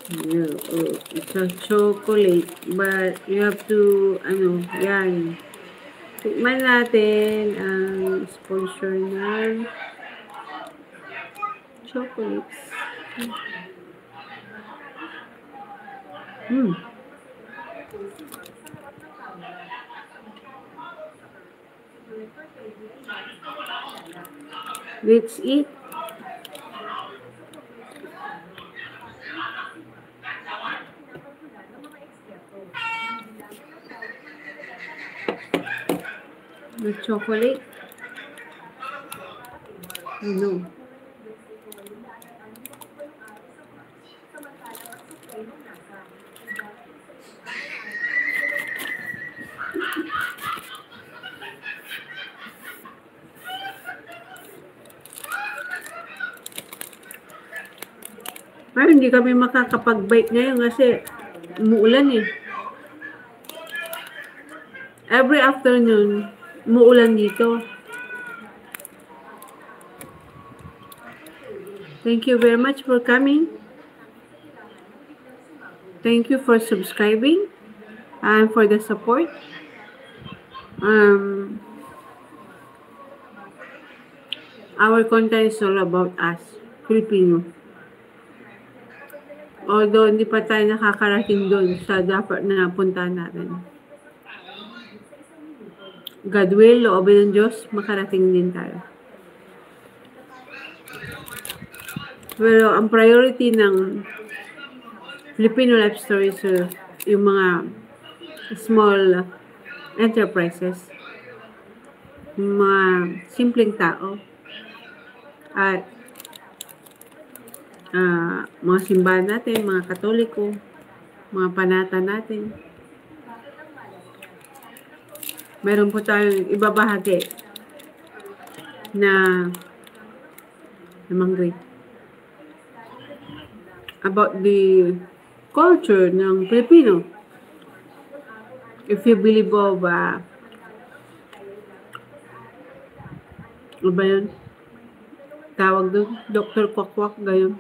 it's a chocolate, but you have to, yan. Tikman natin ang sponsor ng chocolates. Let's eat. The chocolate. Ano? Ay, hindi kami makakapag-bike ngayon kasi umuulan eh. Every afternoon, umuulan dito. Thank you very much for coming. Thank you for subscribing and for the support. Our content is all about us, Filipino. Although hindi pa tayo nakakarating doon sa dapat na puntahan natin. God will, loobin ng Diyos, makarating din tayo. Pero ang priority ng Filipino life stories yung mga small enterprises, yung mga simpleng tao, at mga simbahan natin, mga Katoliko, mga panata natin. Meron po tayong ibabahagi na namang great about the culture ng Pilipino. If you believe of ano ba yun? Tawag doon, Dr. Kwakwak, gayon.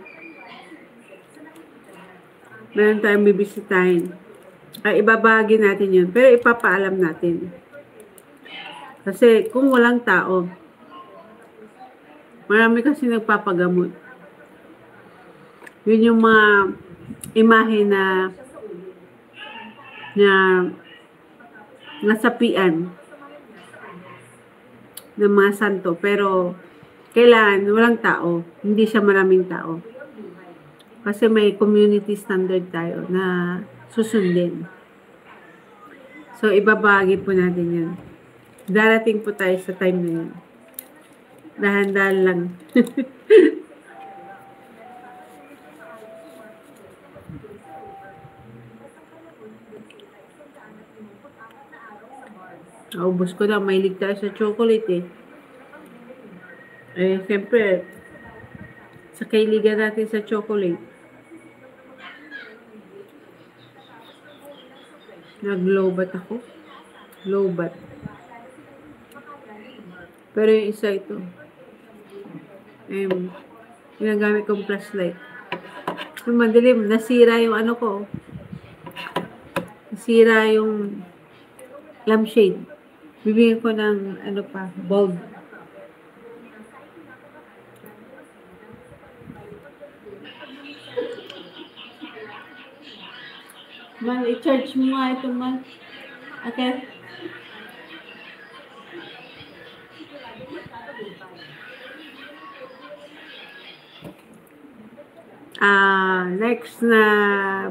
Meron tayong bibisitahin. Ay, ibabahagi natin yun. Pero ipapaalam natin. Kasi kung walang tao, marami kasi nagpapagamot. Yun yung mga imahe na nasapian ng mga santo. Pero kailangan walang tao. Hindi siya maraming tao. Kasi may community standard tayo na susundin. So, ibabahagi po natin yun. Darating po tayo sa time na yun. Dahan-dahan lang. Ubus ko na. Mahilig tayo sa chocolate eh. Eh, siyempre, sa kailigan natin sa chocolate, nag-lowbat ako. Lowbat. Pero yung isa ito, ginagamit kong flashlight. Yung madilim, nasira yung ano ko. Nasira yung lampshade. Bibigyan ko ng ano pa, bulb. Man, i-charge mo nga ito, man. Okay? Next na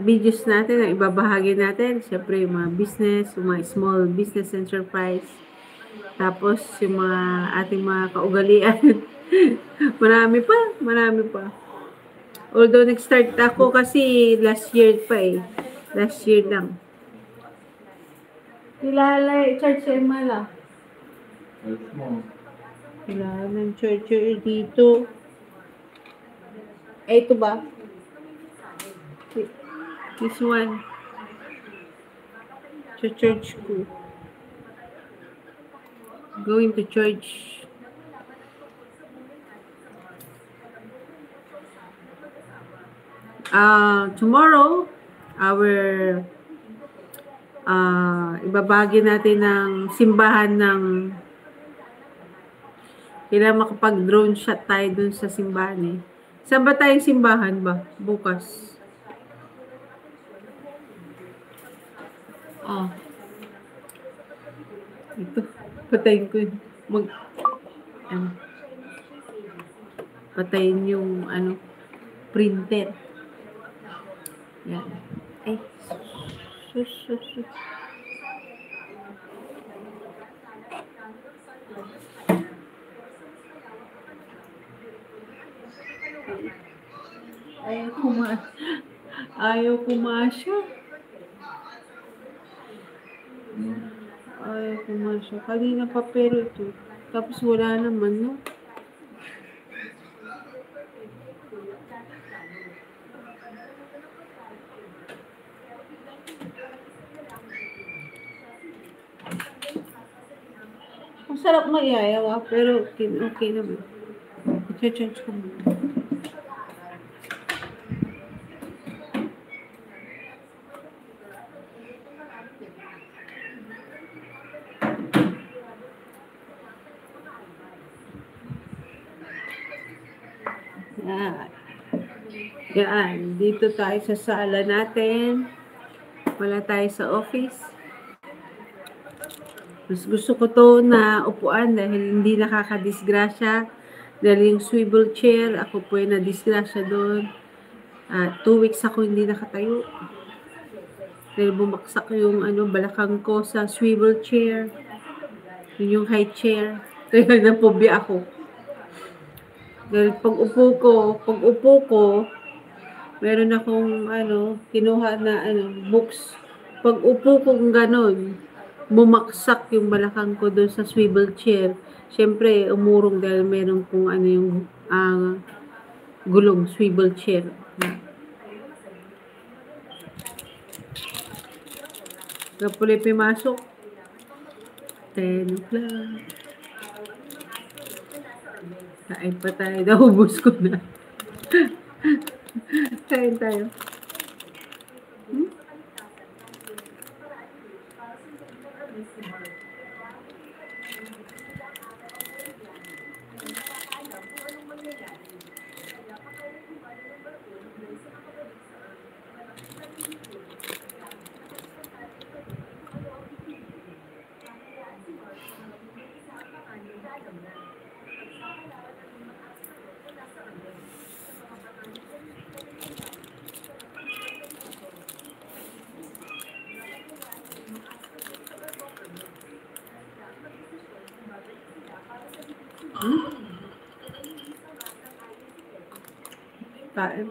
videos natin, na ibabahagi natin, syempre yung mga business, yung mga small business enterprise, tapos yung mga ating mga kaugalian. marami pa. Although nag-start ako kasi last year pa eh. Last year lang. Kilala, church sa Mala. Kilala ng church dito. Eh, ito ba? This one. Sa church ko. Going to church. Tomorrow, ibabagi natin ng simbahan ng kailangan makapag-drone shot tayo dun sa simbahan eh. Saan ba tayong simbahan ba? Bukas. Ito. Patayin ko yun. Patayin yung printer. Yan. Ay. Sus. Ayaw kumasya. Ayaw kumasya. Kanina pa pero ito. Tapos wala naman, no? Masarap maiyayaw, pero okay naman. I-change ko muna. Yan. Dito tayo sa sala natin. Wala tayo sa office. Mas gusto ko to na upuan dahil hindi nakakadisgrasya. Dahil yung swivel chair, ako po yung nadisgrasya doon. 2 weeks ako hindi nakatayo. Dahil bumaksak yung balakang ko sa swivel chair. Yun yung high chair. Kaya napobya ako. Dahil pag upo ko, meron akong kinuha na books. Pag upo ko gano'n, bumaksak yung balakang ko doon sa swivel chair. Siyempre, umurong dahil meron kong yung gulong swivel chair. Kapuli pimasok. 10 o'clock. Kain pa tayo. Naubos ko na. Kain tayo. Kain.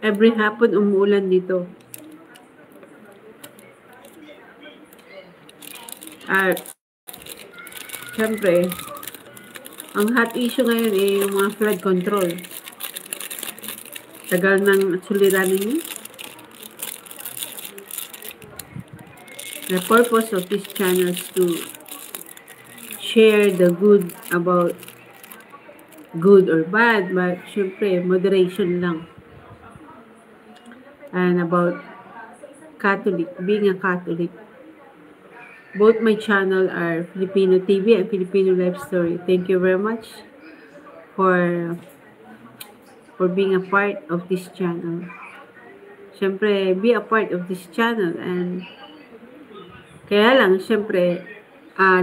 Every hapon umuulan dito. At syempre, ang hot issue ngayon yung mga flood control. Tagal ng suliranin niyo. The purpose of this channel is to share the good about good or bad, but syempre, moderation lang. And about Catholic, being a Catholic. Both my channel are Filipino TV and Filipino Life Story. Thank you very much for being a part of this channel. Siyempre, be a part of this channel. And kaya lang, siyempre,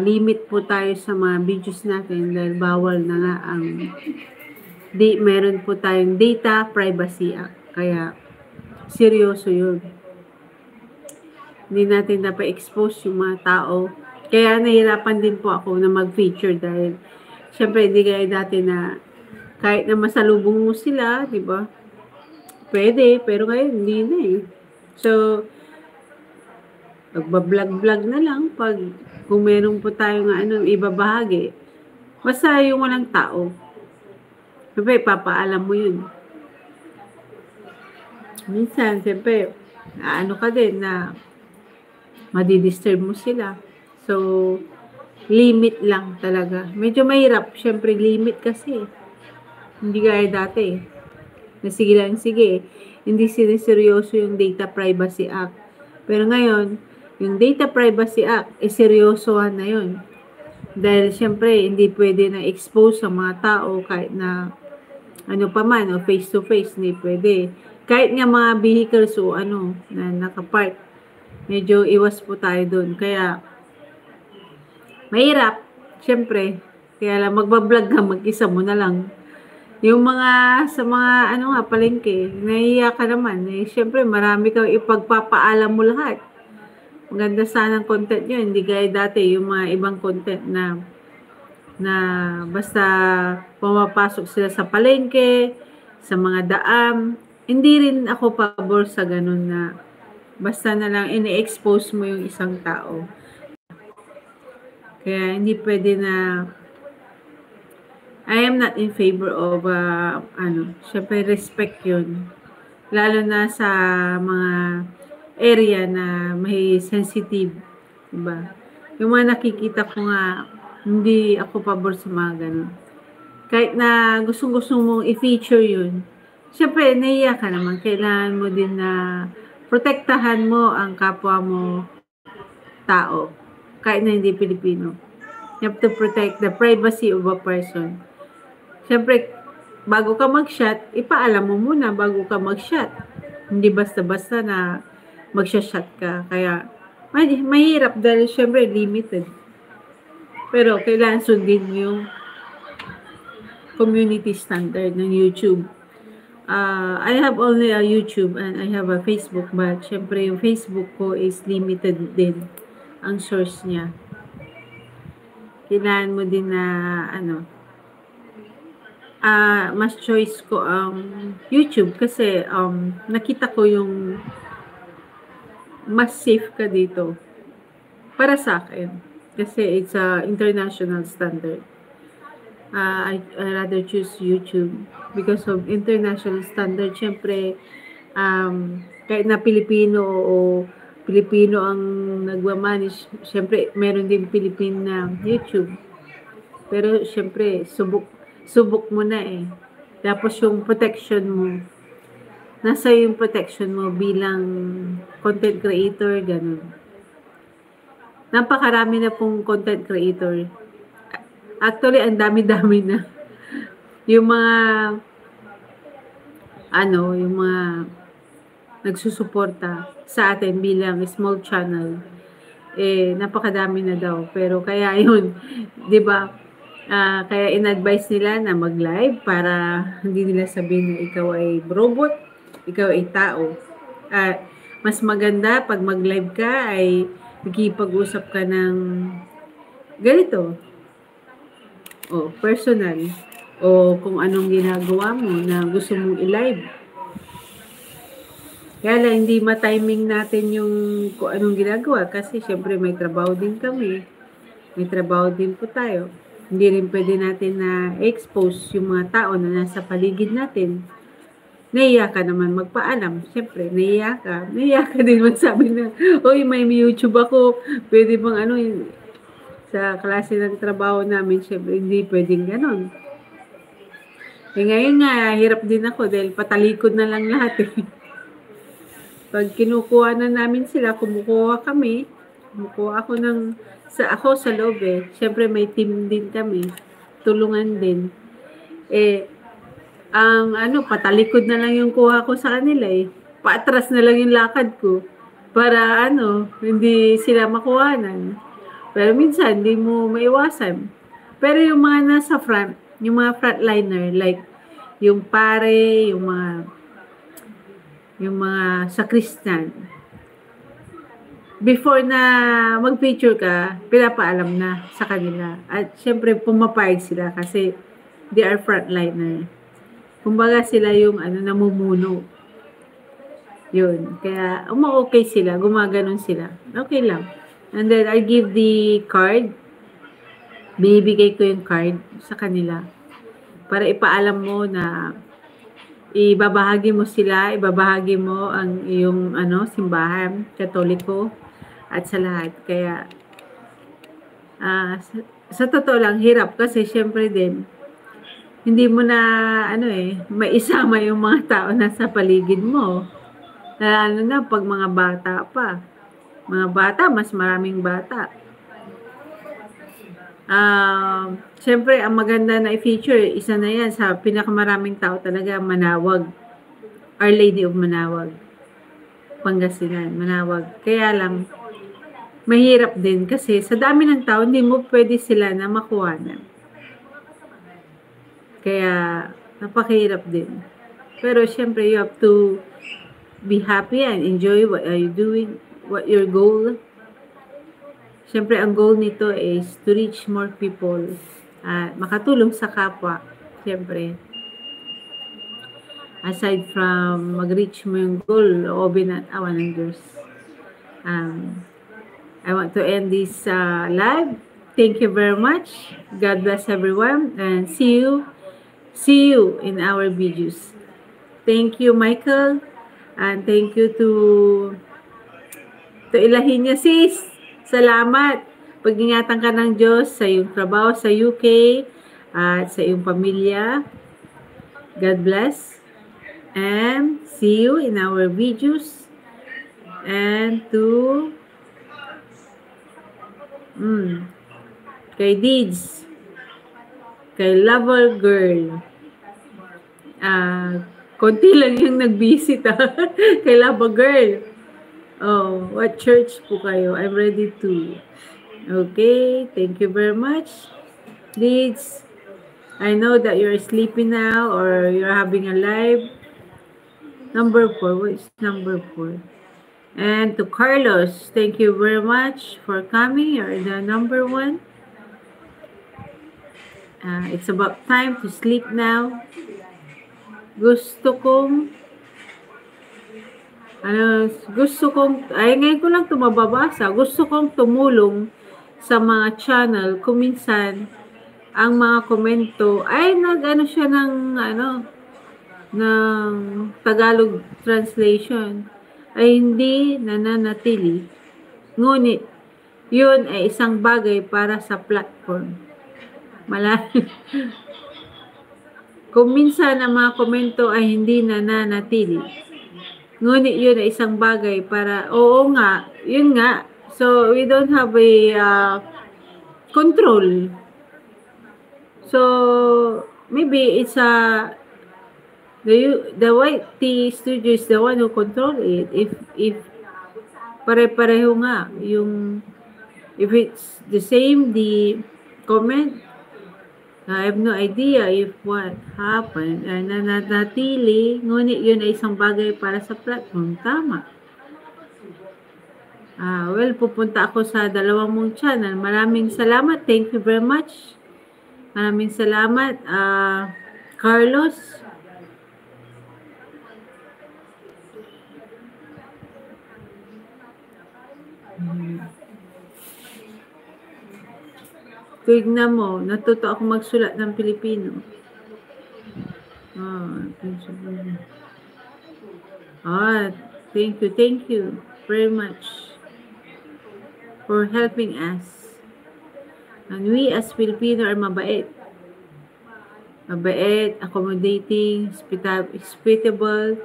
limit po tayo sa mga videos natin dahil bawal na nga ang meron po tayong Data Privacy Act. Kaya, seryoso yun. Hindi natin napa-expose yung mga tao. Kaya nahirapan din po ako na mag-feature dahil syempre hindi gaya dati na kahit na masalubong mo sila, di ba? Pwede, pero ngayon hindi na eh. So, magbablog-vlog na lang pag kung meron po tayong ibabahagi. Basta yung walang tao. Siyempre, papaalam mo yun. Minsan, siyempre, ka din na madidisturb mo sila. So, limit lang talaga. Medyo mahirap, syempre limit kasi. Hindi gaya dati. Na sige lang, sige. Hindi siniseryoso yung Data Privacy Act. Pero ngayon, yung Data Privacy Act, seryosohan na yun. Dahil syempre, hindi pwede na expose sa mga tao kahit na ano pa man, o face to face, hindi pwede. Kahit nga mga vehicles o ano, na nakapark, medyo iwas po tayo doon. Kaya, mahirap, syempre. Kaya lang, magbablog ka, mag-isa mo na lang. Yung mga, sa mga, ano nga, palengke, nahihiya ka naman. Eh, syempre, marami kang ipagpapaalam mo lahat. Maganda sana ang content yun. Hindi gaya dati, yung mga ibang content na basta pumapasok sila sa palengke, sa mga daam. Hindi rin ako pabor sa ganun na basta na lang ini-expose mo yung isang tao. Kaya hindi pwede na I am not in favor of syempre respect yun. Lalo na sa mga area na may sensitive, diba? Yung mga nakikita ko nga, hindi ako pabor sa mga ganun. Kahit na gusto mong i-feature yun, syempre, naiya ka naman. Kailangan mo din na protektahan mo ang kapwa mo tao, kahit na hindi Pilipino. You have to protect the privacy of a person. Syempre, bago ka mag-shot, ipaalam mo muna bago ka mag-shot. Hindi basta-basta na mag-shot ka. Kaya, mahirap dahil syempre limited. Pero, kailangan sundin mo yung community standard ng YouTube. I have only a YouTube and I have a Facebook, but syempre yung Facebook ko is limited din ang source niya. Kailangan mo din na mas choice ko ang YouTube kasi nakita ko yung mas safe ka dito para sa akin kasi it's a international standard. I rather choose YouTube because of international standard. Syempre, kahit na Pilipino o Pilipino ang nagmamanage, syempre meron din Pilipino na YouTube. Pero syempre, subok mo na eh. Tapos yung protection mo, nasa yung protection mo bilang content creator, ganun. Napakarami na pong content creator. Actually, ang dami-dami na. Yung mga yung mga nagsusuporta sa atin bilang small channel, napakadami na daw. Pero kaya yun, di ba? Kaya in-advise nila na mag-live para hindi nila sabihin na ikaw ay robot, ikaw ay tao. Mas maganda pag mag-live ka ay nakipag-usap ka ng ganito. O personal. O kung anong ginagawa mo na gusto mong i-live. Kaya lang, hindi ma-timing natin yung kung anong ginagawa kasi syempre may trabaho din kami. May trabaho din po tayo. Hindi rin pwede natin na expose yung mga tao na nasa paligid natin. Naiya ka naman magpaalam. Siyempre, naiya ka. Naiya ka din magsabi na, oy, may YouTube ako. Pwede bang sa klase ng trabaho namin, siyempre, hindi pwedeng ganon. Ngayon nga, hirap din ako dahil patalikod na lang lahat eh. Pag kinukuha na namin sila, kumukuha kami. Kumukuha ako ako sa loob eh. Siyempre may team din kami. Tulungan din. Patalikod na lang yung kuha ko sa kanila eh. Paatras na lang yung lakad ko. Para hindi sila makuhanan. Pero minsan, hindi mo maiwasan. Pero yung mga nasa front, yung mga frontliner, like yung pare, yung mga sakristan, before na mag-feature ka, pinapaalam na sa kanila. At syempre, pumapayag sila kasi they are frontliner. Kumbaga sila yung namumuno. Yun. Kaya, okay sila, gumaganon sila. Okay lang. And then, I give the card. Binibigay ko yung card sa kanila. Para ipaalam mo na ibabahagi mo sila, ibabahagi mo ang iyong simbahan, Katoliko, at sa lahat. Kaya, Sa totoo lang, hirap kasi syempre din, hindi mo na, maisama yung mga tao na sa paligid mo. Lalo na pag mga bata pa. Mga bata, mas maraming bata. Syempre, ang maganda na i-feature, isa na yan sa pinakamaraming tao talaga, Manawag. Our Lady of Manawag. Pangasinan, Manawag. Kaya lang, mahirap din kasi sa dami ng tao, hindi mo pwede sila na makuhanan. Kaya, napakahirap din. Pero syempre, you have to be happy and enjoy what are you doing, what your goal. Syempre, ang goal nito is to reach more people at makatulong sa kapwa. Syempre, aside from mag-reach mo yung goal, loobin at awan ng Diyos. I want to end this live. Thank you very much. God bless everyone and see you in our videos. Thank you, Michael, and thank you to Ilahinya, sis. Salamat. Pag-ingatan ka ng Diyos sa iyong trabaho sa UK at sa iyong pamilya. God bless. And see you in our videos. And to kay Deeds, kay Lover Girl. Konti lang yung nag-visit kay Lover Girl. Oh, what church po kayo? I'm ready to. Okay, thank you very much. Deeds, I know that you're sleeping now or you're having a live. Number 4, what is number 4? And to Carlos, thank you very much for coming. You're the number 1. It's about time to sleep now. Gusto kong, ngayon ko lang ito mababasa. Gusto kong tumulong sa mga channel kung minsan ang mga komento ay siya ng Tagalog translation ay hindi nananatili. Ngunit, yun ay isang bagay para sa platform. Kung minsan ang mga komento ay hindi nananatili. Ngunit yun ay isang bagay para, oo nga, yun nga. So, we don't have a control. So, maybe it's the YT Studio is the one who control it. If pare-pareho nga, if it's the same, the comment, I have no idea if what happened. Nanatili, ngunit yun ay isang bagay para sa platform. Tama. Well, pupunta ako sa dalawang mong channel. Maraming salamat. Thank you very much. Maraming salamat. Carlos. Tignan mo, natuto ako magsulat ng Pilipino. Thank you very much for helping us. And we as Filipino are mabait. Mabait, accommodating, hospitable.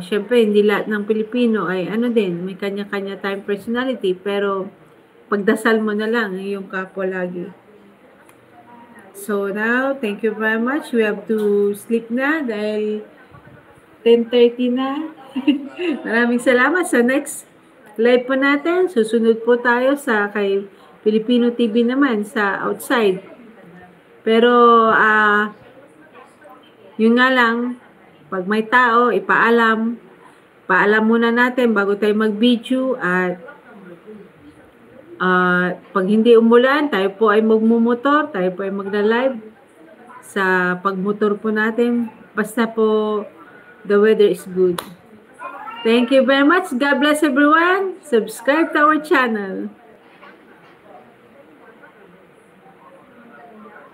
Siyempre, hindi lahat ng Pilipino ay may kanya-kanya tayong personality, pero pagdasal mo na lang yung kapwa lagi. So now, thank you very much. We have to sleep na dahil 10:30 na. Maraming salamat. Sa next live po natin, susunod po tayo sa kay Filipino TV naman sa outside. Pero, yun nga lang, pag may tao, ipaalam. Paalam muna natin bago tayo mag-video at pag hindi umulan, tayo po ay magmumotor, tayo po ay magla-live sa pagmotor po natin. Basta po, the weather is good. Thank you very much. God bless everyone. Subscribe to our channel.